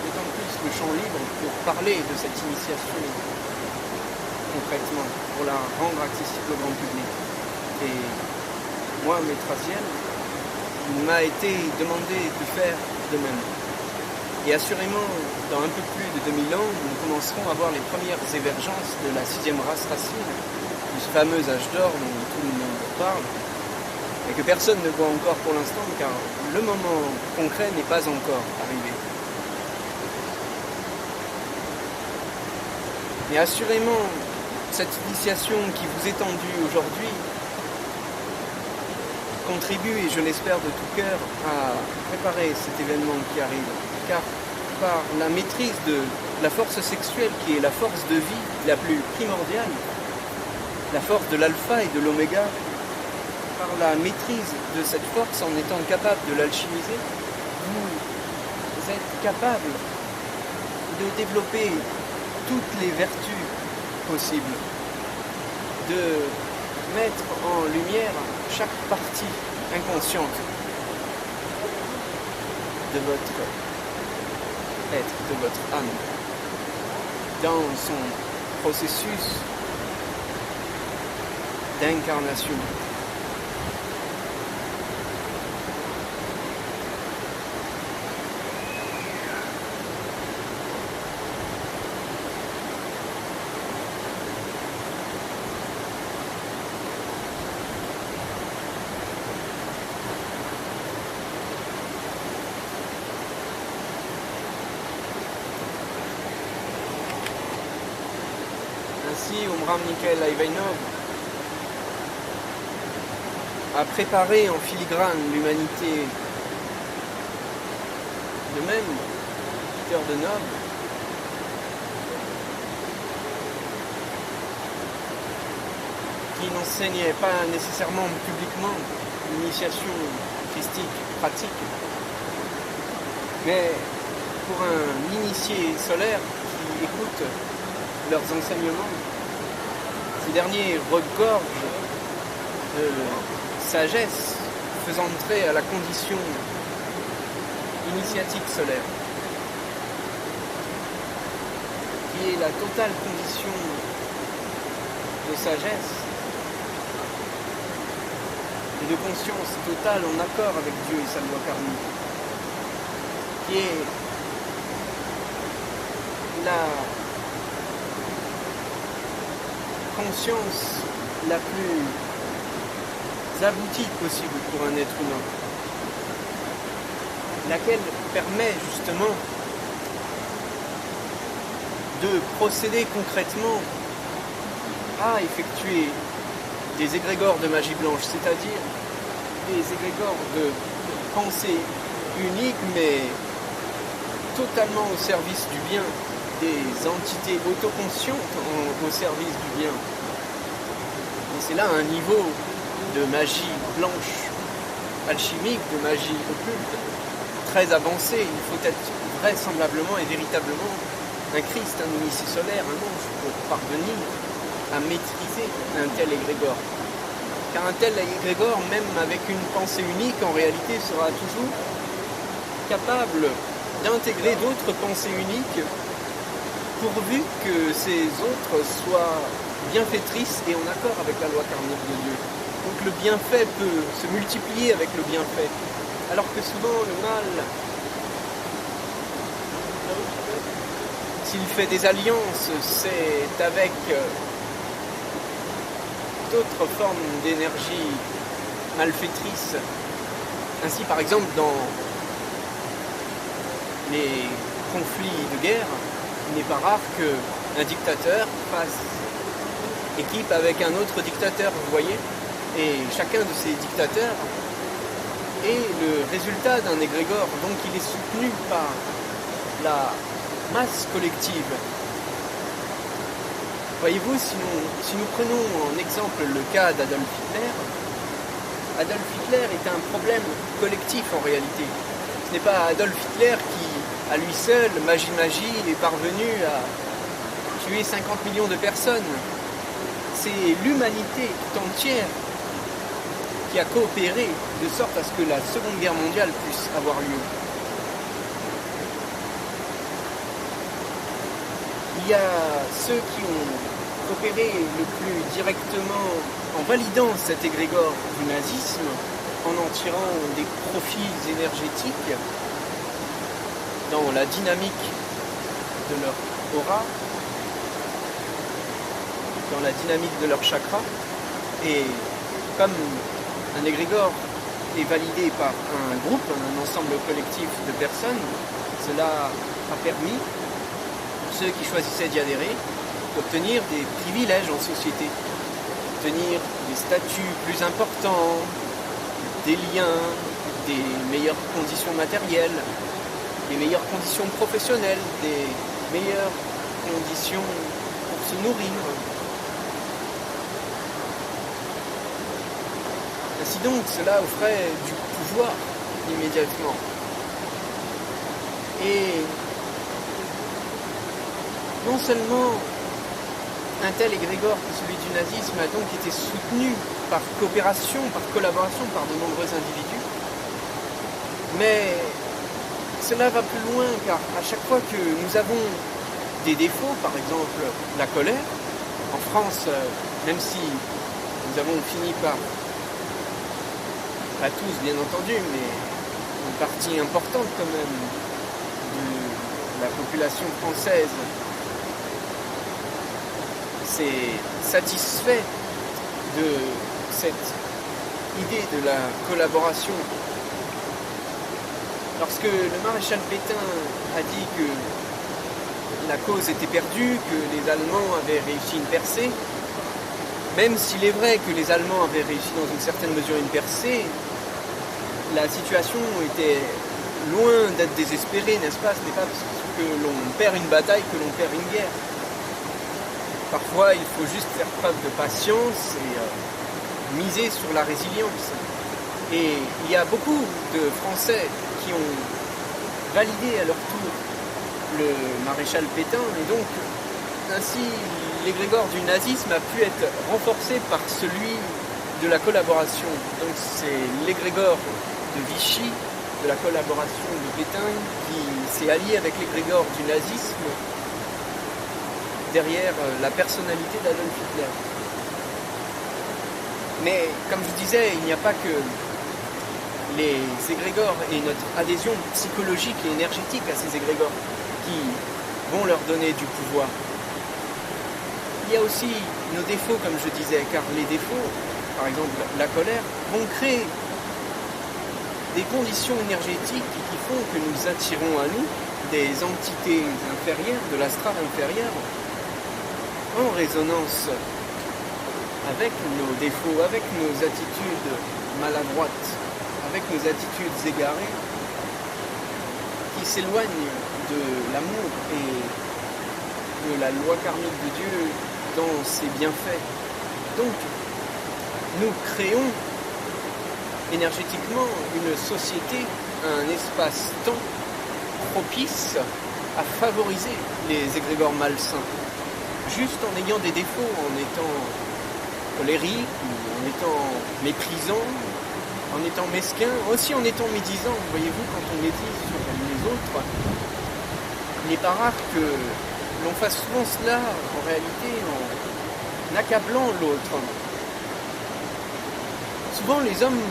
d'autant plus le champ libre pour parler de cette initiation concrètement, pour la rendre accessible au grand public. Et moi, maître Aziel, il m'a été demandé de faire de même. Et assurément, dans un peu plus de 2000 ans, nous commencerons à voir les premières émergences de la 6e race racine, de ce fameux âge d'or dont tout le monde parle, et que personne ne voit encore pour l'instant, car le moment concret n'est pas encore arrivé. Mais assurément, cette initiation qui vous est tendue aujourd'hui contribue, et je l'espère de tout cœur, à préparer cet événement qui arrive. Car par la maîtrise de la force sexuelle, qui est la force de vie la plus primordiale, la force de l'alpha et de l'oméga, par la maîtrise de cette force, en étant capable de l'alchimiser, vous êtes capable de développer toutes les vertus possibles, de mettre en lumière chaque partie inconsciente de votre être, de votre âme, dans son processus d'incarnation. Ainsi, Omram Mikhail Aïvaïnov a préparé en filigrane l'humanité. De même, Peter de Noble qui n'enseignait pas nécessairement publiquement l'initiation christique pratique, mais pour un initié solaire qui écoute leurs enseignements, ces derniers regorgent de sagesse faisant entrer à la condition initiatique solaire, qui est la totale condition de sagesse et de conscience totale en accord avec Dieu et sa loi karmique, qui est la conscience la plus aboutie possible pour un être humain, laquelle permet justement de procéder concrètement à effectuer des égrégores de magie blanche, c'est-à-dire des égrégores de pensée unique, mais totalement au service du bien, des entités autoconscientes au service du bien. Et c'est là un niveau de magie blanche, alchimique, de magie occulte, très avancé. Il faut être vraisemblablement et véritablement un Christ, un initié solaire, un ange, pour parvenir à maîtriser un tel égrégore. Car un tel égrégore, même avec une pensée unique, en réalité sera toujours capable d'intégrer d'autres pensées uniques, pourvu que ces autres soient bienfaitrices et en accord avec la loi karmique de Dieu. Donc le bienfait peut se multiplier avec le bienfait, alors que souvent le mal, s'il fait des alliances, c'est avec d'autres formes d'énergie malfaitrice. Ainsi, par exemple, dans les conflits de guerre, il n'est pas rare qu'un dictateur fasse équipe avec un autre dictateur, vous voyez, et chacun de ces dictateurs est le résultat d'un égrégore, donc il est soutenu par la masse collective. Voyez-vous, si nous prenons en exemple le cas d'Adolf Hitler, Adolf Hitler est un problème collectif en réalité. Ce n'est pas Adolf Hitler qui, à lui seul, magie, est parvenu à tuer 50 millions de personnes. C'est l'humanité tout entière qui a coopéré de sorte à ce que la Seconde Guerre mondiale puisse avoir lieu. Il y a ceux qui ont coopéré le plus directement en validant cet égrégore du nazisme, en tirant des profits énergétiques dans la dynamique de leur aura, dans la dynamique de leur chakra. Et comme un égrégore est validé par un groupe, un ensemble collectif de personnes, cela a permis ceux qui choisissaient d'y adhérer d'obtenir des privilèges en société, obtenir des statuts plus importants, des liens, des meilleures conditions matérielles, des meilleures conditions professionnelles, des meilleures conditions pour se nourrir. Ainsi donc, cela offrait du pouvoir immédiatement. Et non seulement un tel égrégore que celui du nazisme a donc été soutenu par coopération, par collaboration par de nombreux individus, mais cela va plus loin car à chaque fois que nous avons des défauts, par exemple la colère, en France, même si nous avons fini par, pas tous bien entendu, mais une partie importante quand même de la population française s'est satisfait de cette idée de la collaboration. Lorsque le maréchal Pétain a dit que la cause était perdue, que les Allemands avaient réussi une percée, même s'il est vrai que les Allemands avaient réussi dans une certaine mesure une percée, la situation était loin d'être désespérée, n'est-ce pas? Ce n'est pas parce que l'on perd une bataille que l'on perd une guerre. Parfois, il faut juste faire preuve de patience et miser sur la résilience. Et il y a beaucoup de Français qui ont validé à leur tour le maréchal Pétain, et donc ainsi l'égrégore du nazisme a pu être renforcé par celui de la collaboration. Donc c'est l'égrégore de Vichy, de la collaboration de Pétain, qui s'est allié avec l'égrégore du nazisme derrière la personnalité d'Adolf Hitler. Mais comme je disais, il n'y a pas que les égrégores et notre adhésion psychologique et énergétique à ces égrégores qui vont leur donner du pouvoir. Il y a aussi nos défauts, comme je disais, car les défauts, par exemple la colère, vont créer des conditions énergétiques qui font que nous attirons à nous des entités inférieures, de l'astral inférieur, en résonance avec nos défauts, avec nos attitudes maladroites, avec nos attitudes égarées, qui s'éloignent de l'amour et de la loi karmique de Dieu dans ses bienfaits. Donc, nous créons énergétiquement une société, un espace-temps propice à favoriser les égrégores malsains, juste en ayant des défauts, en étant colérique, en étant méprisant, en étant mesquin, aussi en étant médisant. Voyez-vous, quand on médise sur les autres, il n'est pas rare que l'on fasse souvent cela, en réalité, en accablant l'autre. Souvent, les hommes,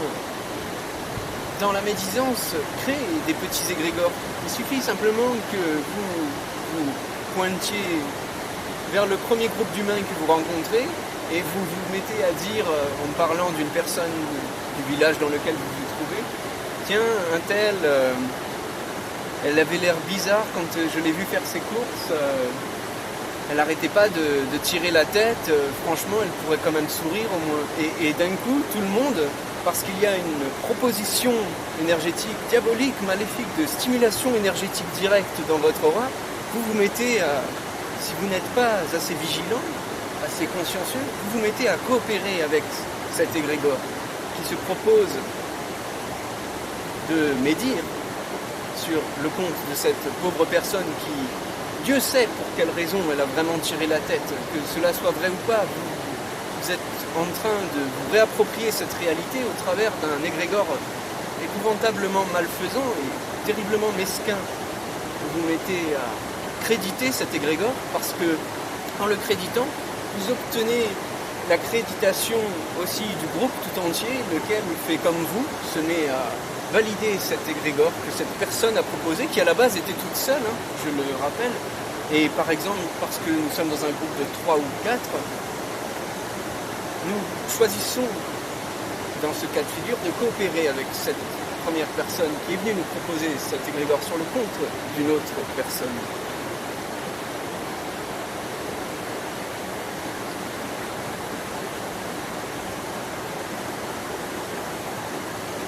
dans la médisance, créent des petits égrégores. Il suffit simplement que vous pointiez vers le premier groupe d'humains que vous rencontrez et vous vous mettez à dire, en parlant d'une personne du village dans lequel vous vous trouvez, tiens, un tel, elle avait l'air bizarre quand je l'ai vue faire ses courses, elle n'arrêtait pas de tirer la tête, franchement elle pourrait quand même sourire au moins. Et d'un coup, tout le monde, parce qu'il y a une proposition énergétique diabolique, maléfique, de stimulation énergétique directe dans votre aura, vous vous mettez à, si vous n'êtes pas assez vigilant, assez consciencieux, vous vous mettez à coopérer avec cet égrégore qui se propose de médire sur le compte de cette pauvre personne qui, Dieu sait pour quelle raison elle a vraiment tiré la tête, que cela soit vrai ou pas, vous êtes en train de vous réapproprier cette réalité au travers d'un égrégore épouvantablement malfaisant et terriblement mesquin. Vous vous mettez à créditer cet égrégore parce que, en le créditant, vous obtenez l'accréditation aussi du groupe tout entier, lequel fait comme vous, ce n'est à valider cet égrégore que cette personne a proposé, qui à la base était toute seule, je le rappelle, et par exemple, parce que nous sommes dans un groupe de 3 ou 4, nous choisissons, dans ce cas de figure, de coopérer avec cette première personne qui est venue nous proposer cet égrégore sur le compte d'une autre personne.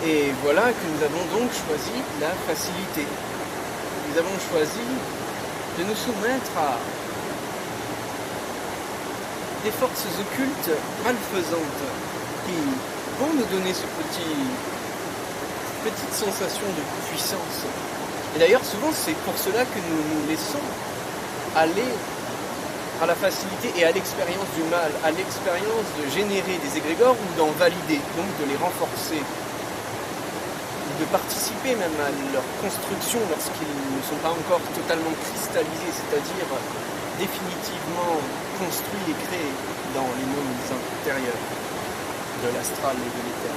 Et voilà que nous avons donc choisi la facilité. Nous avons choisi de nous soumettre à des forces occultes malfaisantes qui vont nous donner cette petite sensation de puissance. Et d'ailleurs, souvent, c'est pour cela que nous nous laissons aller à la facilité et à l'expérience du mal, à l'expérience de générer des égrégores ou d'en valider, donc de les renforcer, de participer même à leur construction lorsqu'ils ne sont pas encore totalement cristallisés, c'est-à-dire définitivement construits et créés dans les mondes intérieurs de l'astral et de l'éther.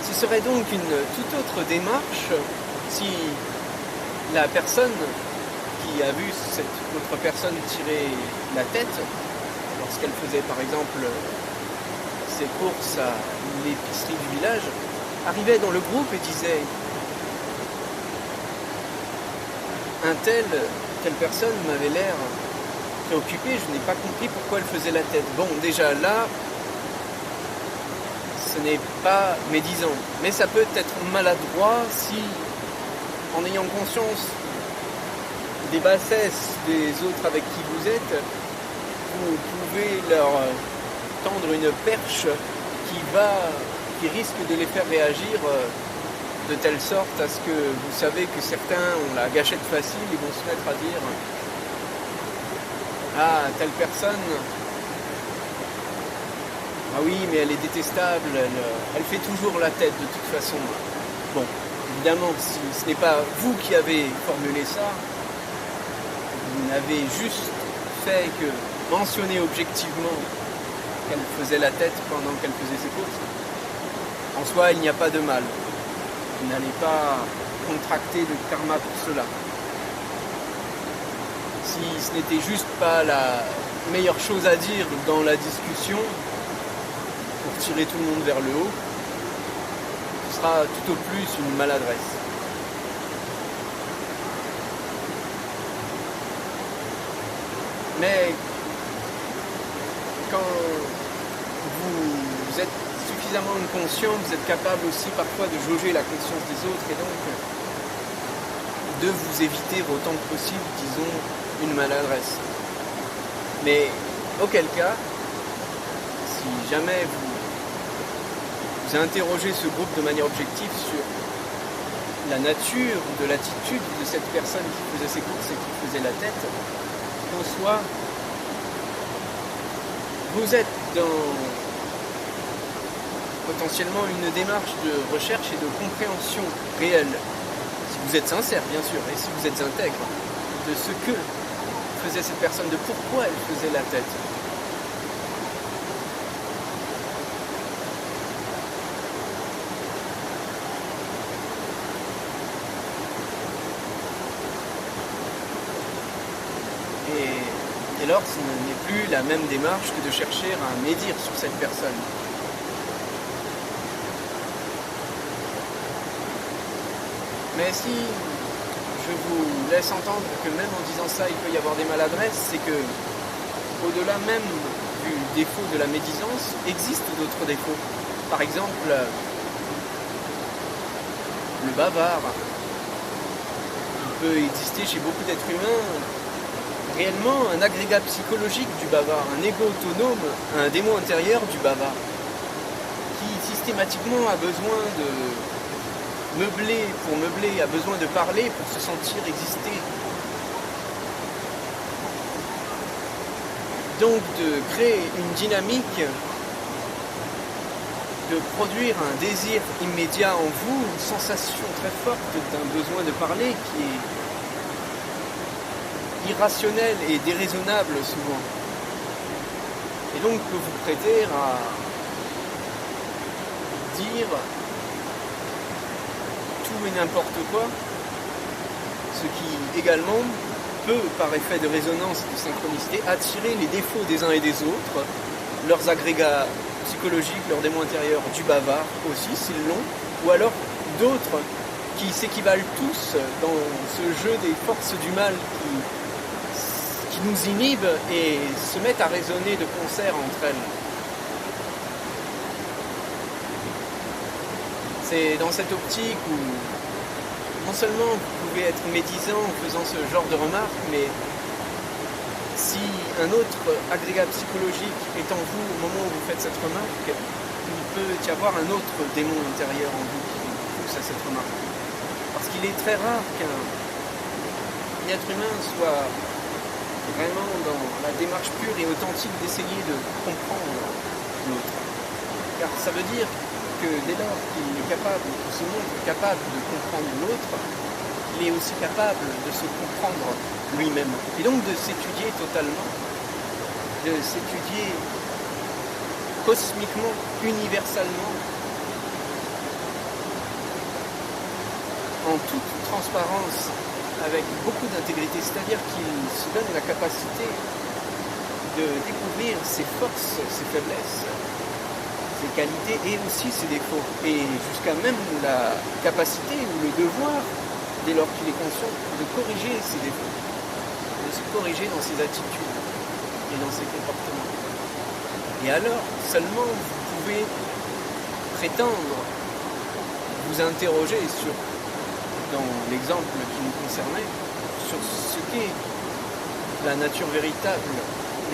Ce serait donc une toute autre démarche si la personne qui a vu cette autre personne tirer la tête, lorsqu'elle faisait par exemple ses courses à l'épicerie du village, arrivait dans le groupe et disait telle personne m'avait l'air préoccupée, je n'ai pas compris pourquoi elle faisait la tête. Bon, déjà là, ce n'est pas médisant, mais ça peut être maladroit si, en ayant conscience des bassesses des autres avec qui vous êtes, vous pouvez leur tendre une perche qui risque de les faire réagir de telle sorte à ce que vous savez que certains ont la gâchette facile et vont se mettre à dire « Ah, telle personne, ah oui, mais elle est détestable, elle fait toujours la tête de toute façon. » Bon, évidemment, si ce n'est pas vous qui avez formulé ça, vous n'avez juste fait que mentionner objectivement qu'elle faisait la tête pendant qu'elle faisait ses courses. En soi, il n'y a pas de mal. Vous n'allez pas contracter de karma pour cela. Si ce n'était juste pas la meilleure chose à dire dans la discussion, pour tirer tout le monde vers le haut, ce sera tout au plus une maladresse. Mais quand vous êtes suffisamment conscient, vous êtes capable aussi parfois de jauger la conscience des autres et donc de vous éviter autant que possible, disons, une maladresse. Mais auquel cas, si jamais vous interrogez ce groupe de manière objective sur la nature de l'attitude de cette personne qui faisait ses courses et qui faisait la tête, en soi, vous êtes dans potentiellement une démarche de recherche et de compréhension réelle, si vous êtes sincère bien sûr, et si vous êtes intègre, de ce que faisait cette personne, de pourquoi elle faisait la tête. Et alors, ce n'est plus la même démarche que de chercher à médire sur cette personne. Mais si je vous laisse entendre que même en disant ça, il peut y avoir des maladresses, c'est que, au-delà même du défaut de la médisance, existent d'autres défauts. Par exemple, le bavard. Il peut exister chez beaucoup d'êtres humains réellement un agrégat psychologique du bavard, un ego autonome, un démon intérieur du bavard, qui systématiquement a besoin de meubler, a besoin de parler pour se sentir exister. Donc de créer une dynamique, de produire un désir immédiat en vous, une sensation très forte d'un besoin de parler qui est irrationnel et déraisonnable souvent. Et donc peut vous prêter à dire tout et n'importe quoi, ce qui également peut, par effet de résonance et de synchronicité, attirer les défauts des uns et des autres, leurs agrégats psychologiques, leurs démons intérieurs du bavard aussi, s'ils l'ont, ou alors d'autres qui s'équivalent tous dans ce jeu des forces du mal qui nous inhibent et se mettent à raisonner de concert entre elles. C'est dans cette optique où non seulement vous pouvez être médisant en faisant ce genre de remarques, mais si un autre agrégat psychologique est en vous au moment où vous faites cette remarque, il peut y avoir un autre démon intérieur en vous qui vous pousse à cette remarque. Parce qu'il est très rare qu'un être humain soit vraiment dans la démarche pure et authentique d'essayer de comprendre l'autre. Car ça veut dire que dès lors qu'il est capable, qu'il se montre capable de comprendre l'autre, il est aussi capable de se comprendre lui-même. Et donc de s'étudier totalement, de s'étudier cosmiquement, universellement, en toute transparence, avec beaucoup d'intégrité, c'est-à-dire qu'il se donne la capacité de découvrir ses forces, ses faiblesses, ses qualités et aussi ses défauts, et jusqu'à même la capacité ou le devoir dès lors qu'il est conscient, de corriger ses défauts, de se corriger dans ses attitudes et dans ses comportements. Et alors, seulement vous pouvez prétendre vous interroger sur, dans l'exemple qui nous concernait, sur ce qu'est la nature véritable,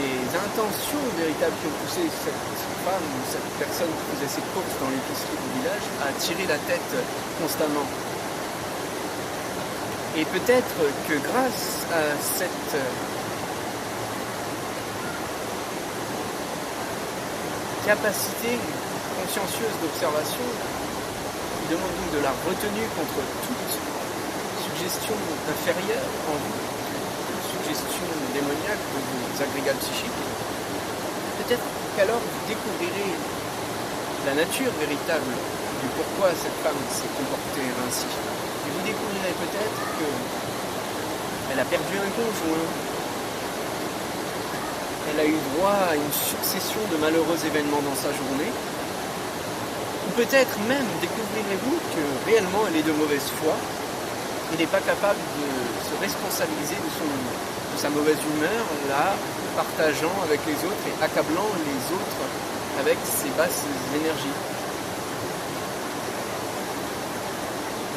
les intentions véritables qui ont poussé cette femme ou cette personne qui faisait ses courses dans l'épicerie du village à tirer la tête constamment. Et peut-être que grâce à cette capacité consciencieuse d'observation, il demande donc de la retenue contre toute suggestion inférieure en vous, toute suggestion démoniaque de vos agrégats psychiques. Peut-être qu'alors vous découvrirez la nature véritable du pourquoi cette femme s'est comportée ainsi. Et vous découvrirez peut-être qu'elle a perdu un conjoint, elle a eu droit à une succession de malheureux événements dans sa journée, ou peut-être même découvrirez-vous que réellement elle est de mauvaise foi, elle n'est pas capable de se responsabiliser de sa mauvaise humeur, là, partageant avec les autres et accablant les autres avec ses basses énergies.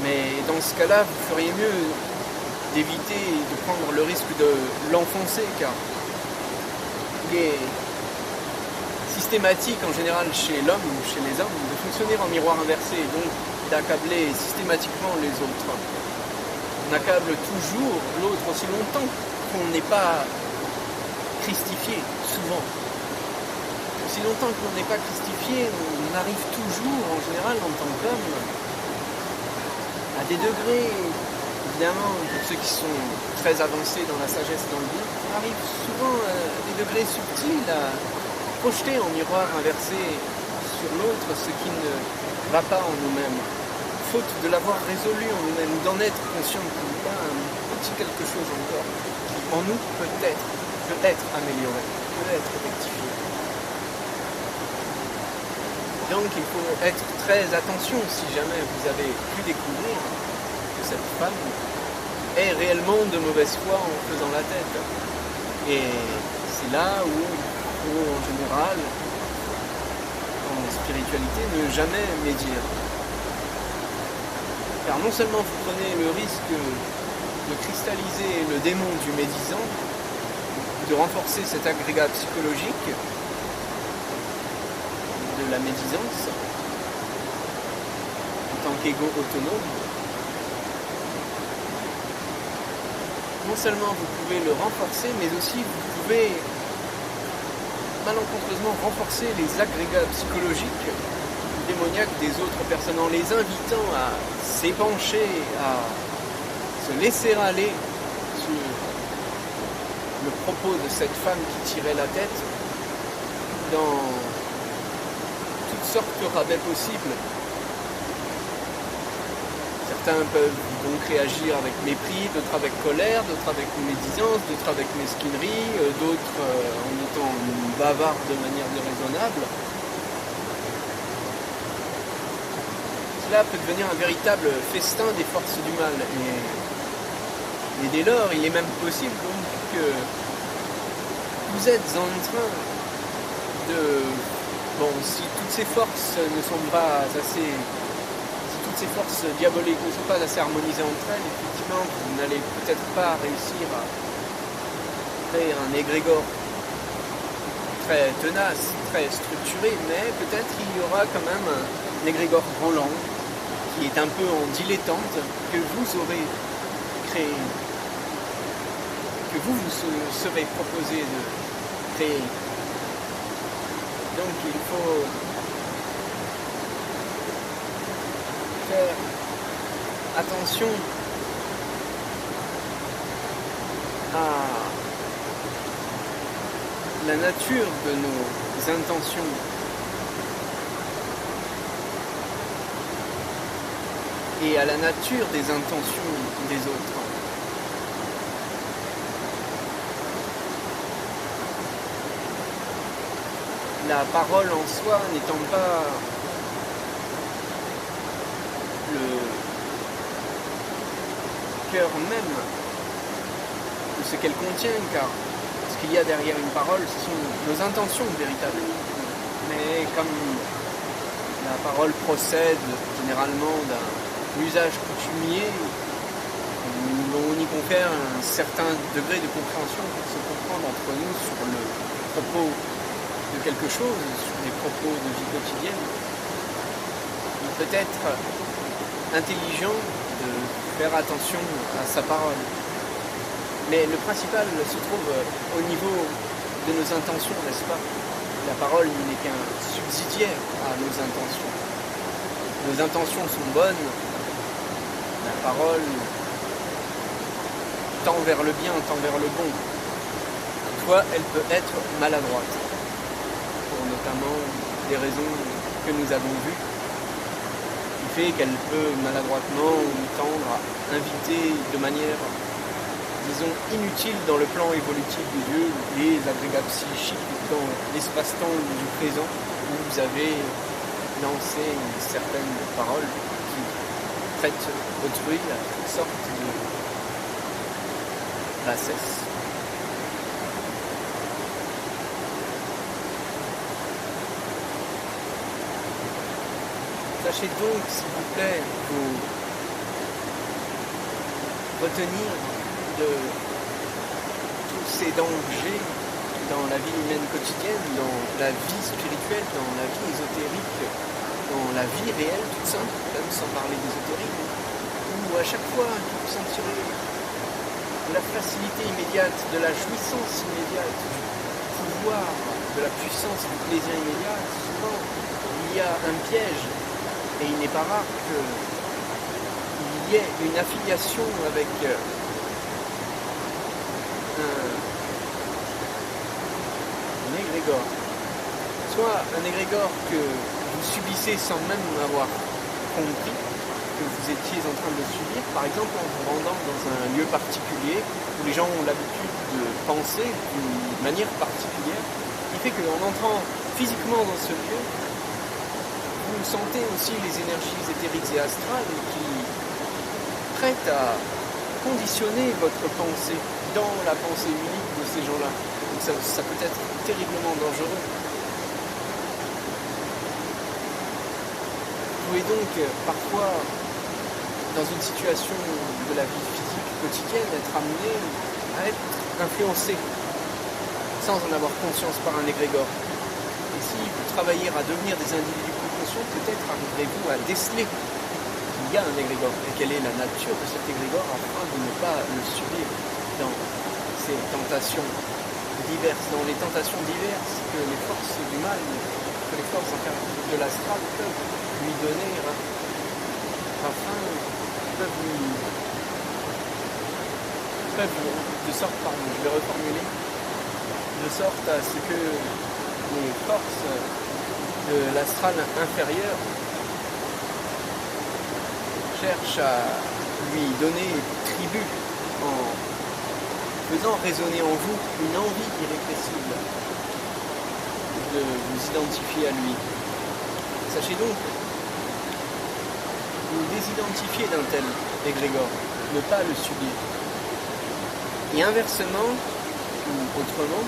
Mais dans ce cas-là, vous feriez mieux d'éviter de prendre le risque de l'enfoncer, car il est systématique en général chez l'homme ou chez les hommes de fonctionner en miroir inversé et donc d'accabler systématiquement les autres. On accable toujours l'autre aussi longtemps qu'on n'est pas christifié, souvent. Aussi longtemps qu'on n'est pas christifié, on arrive toujours en général en tant qu'homme à des degrés, évidemment, pour ceux qui sont très avancés dans la sagesse et dans le bien, on arrive souvent à des degrés subtils à projeter en miroir inversé sur l'autre ce qui ne va pas en nous-mêmes, faute de l'avoir résolu en nous-mêmes, ou d'en être conscient qu'il y a un petit quelque chose encore qui en nous peut être amélioré, peut être rectifié. Donc il faut être très attention si jamais vous avez pu découvrir que cette femme est réellement de mauvaise foi en faisant la tête. Et c'est là où il faut en général, en spiritualité, ne jamais médire. Car non seulement vous prenez le risque de cristalliser le démon du médisant, de renforcer cet agrégat psychologique de la médisance en tant qu'ego autonome. Non seulement vous pouvez le renforcer, mais aussi vous pouvez malencontreusement renforcer les agrégats psychologiques démoniaques des autres personnes en les invitant à s'épancher, à se laisser aller sur le propos de cette femme qui tirait la tête dans toutes sortes de rabais possibles. Certains peuvent donc réagir avec mépris, d'autres avec colère, d'autres avec médisance, d'autres avec mesquinerie, d'autres en étant bavards de manière déraisonnable. Cela peut devenir un véritable festin des forces du mal. Et dès lors, il est même possible donc que vous êtes en train de... Bon, si toutes ces forces ne sont pas assez... Si toutes ces forces diaboliques ne sont pas assez harmonisées entre elles, effectivement, vous n'allez peut-être pas réussir à créer un égrégore très tenace, très structuré, mais peut-être il y aura quand même un égrégore roulant qui est un peu en dilettante, que vous aurez créé, que vous serez proposé de créer. Donc il faut faire attention à la nature de nos intentions. Et à la nature des intentions des autres. La parole en soi n'étant pas cœur même de ce qu'elle contient, car ce qu'il y a derrière une parole, ce sont nos intentions véritables. Mais comme la parole procède généralement d'un usage coutumier, on y confère un certain degré de compréhension pour se comprendre entre nous sur le propos de quelque chose, sur les propos de vie quotidienne. Il peut être intelligent de faire attention à sa parole. Mais le principal se trouve au niveau de nos intentions, n'est-ce pas? La parole n'est qu'un subsidiaire à nos intentions. Nos intentions sont bonnes, la parole tend vers le bien, tend vers le bon. Toutefois, elle peut être maladroite, pour notamment des raisons que nous avons vues, qui fait qu'elle peut maladroitement tendre à inviter de manière, disons, inutile dans le plan évolutif de Dieu, les agrégats psychiques dans l'espace-temps du présent, où vous avez lancé une certaine parole qui traite autrui à toutes sortes de bassesse. Sachez donc, s'il vous plaît, vous retenir de tous ces dangers dans la vie humaine quotidienne, dans la vie spirituelle, dans la vie ésotérique, dans la vie réelle, toute simple, même sans parler d'ésotérisme, où à chaque fois que vous sentirez de la facilité immédiate, de la jouissance immédiate, du pouvoir, de la puissance du plaisir immédiat, souvent il y a un piège, et il n'est pas rare qu'il y ait une affiliation avec un égrégore. Soit un égrégore que vous subissez sans même avoir compris que vous étiez en train de le subir, par exemple en vous rendant dans un lieu particulier où les gens ont l'habitude de penser d'une manière particulière, qui fait qu'en entrant physiquement dans ce lieu, vous sentez aussi les énergies éthériques et astrales qui prêtent à conditionner votre pensée dans la pensée unique de ces gens-là. Donc ça peut être terriblement dangereux. Vous pouvez donc parfois, dans une situation de la vie physique quotidienne, être amené à être influencé sans en avoir conscience par un égrégore. Et si vous travaillez à devenir des individus plus conscients, peut-être arriverez-vous à déceler qu'il y a un égrégore et quelle est la nature de cet égrégore afin de ne pas le subir dans ces tentations diverses, dans les tentations diverses que les forces du mal, que les forces de l'astral peuvent lui donner afin de sorte, je vais reformuler, de sorte à ce que les forces de l'astral inférieur cherchent à lui donner tribut en faisant résonner en vous une envie irrépressible de vous identifier à lui. Sachez donc, vous désidentifier d'un tel égrégore, ne pas le subir. Et inversement, ou autrement,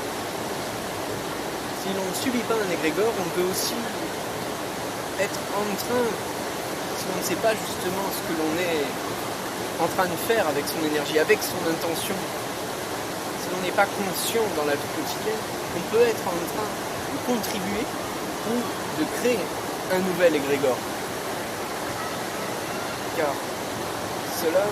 si l'on ne subit pas un égrégore, on peut aussi être en train, si on ne sait pas justement ce que l'on est en train de faire avec son énergie, avec son intention, si l'on n'est pas conscient dans la vie quotidienne, on peut être en train de contribuer ou de créer un nouvel égrégore. Car cela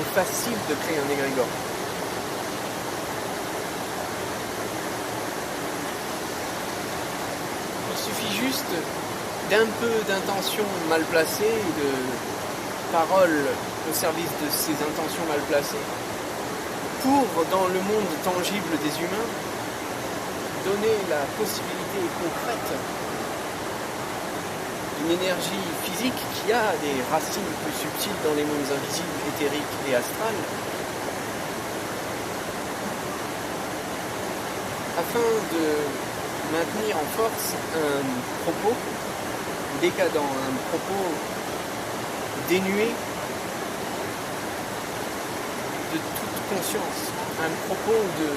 est facile de créer un égrégore. Il suffit juste d'un peu d'intention mal placée, de paroles au service de ces intentions mal placées, pour, dans le monde tangible des humains, donner la possibilité concrète d'une énergie physique qui a des racines plus subtiles dans les mondes invisibles, éthériques et astrales, afin de maintenir en force un propos, décadent, un propos dénué de toute conscience, un propos de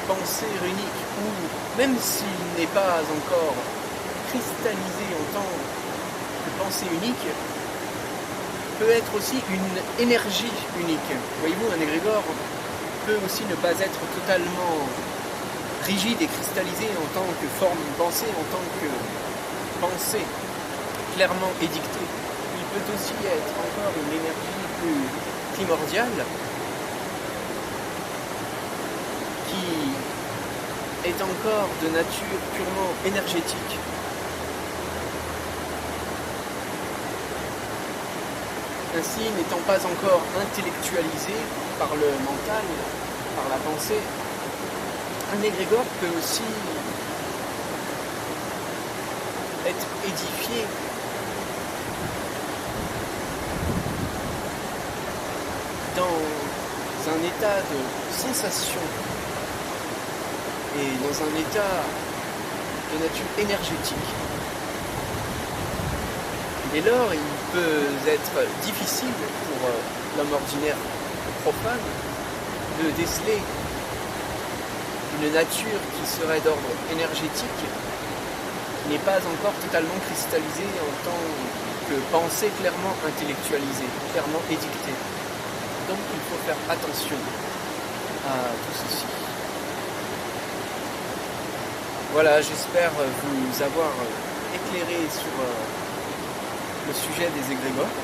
pensée unique, ou même s'il n'est pas encore cristallisé en tant que pensée unique, peut être aussi une énergie unique. Voyez-vous, un égrégore peut aussi ne pas être totalement rigide et cristallisé en tant que forme de pensée, en tant que pensée clairement édictée. Il peut aussi être encore une énergie plus primordiale qui est encore de nature purement énergétique. Ainsi, n'étant pas encore intellectualisé par le mental, par la pensée, un égrégore peut aussi être édifié dans un état de sensation et dans un état de nature énergétique. Dès lors, il peut être difficile pour l'homme ordinaire profane de déceler une nature qui serait d'ordre énergétique, qui n'est pas encore totalement cristallisée en tant que pensée clairement intellectualisée, clairement édictée. Donc il faut faire attention à tout ceci. Voilà, j'espère vous avoir éclairé sur le sujet des égrégores.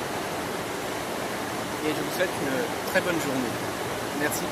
Et je vous souhaite une très bonne journée. Merci.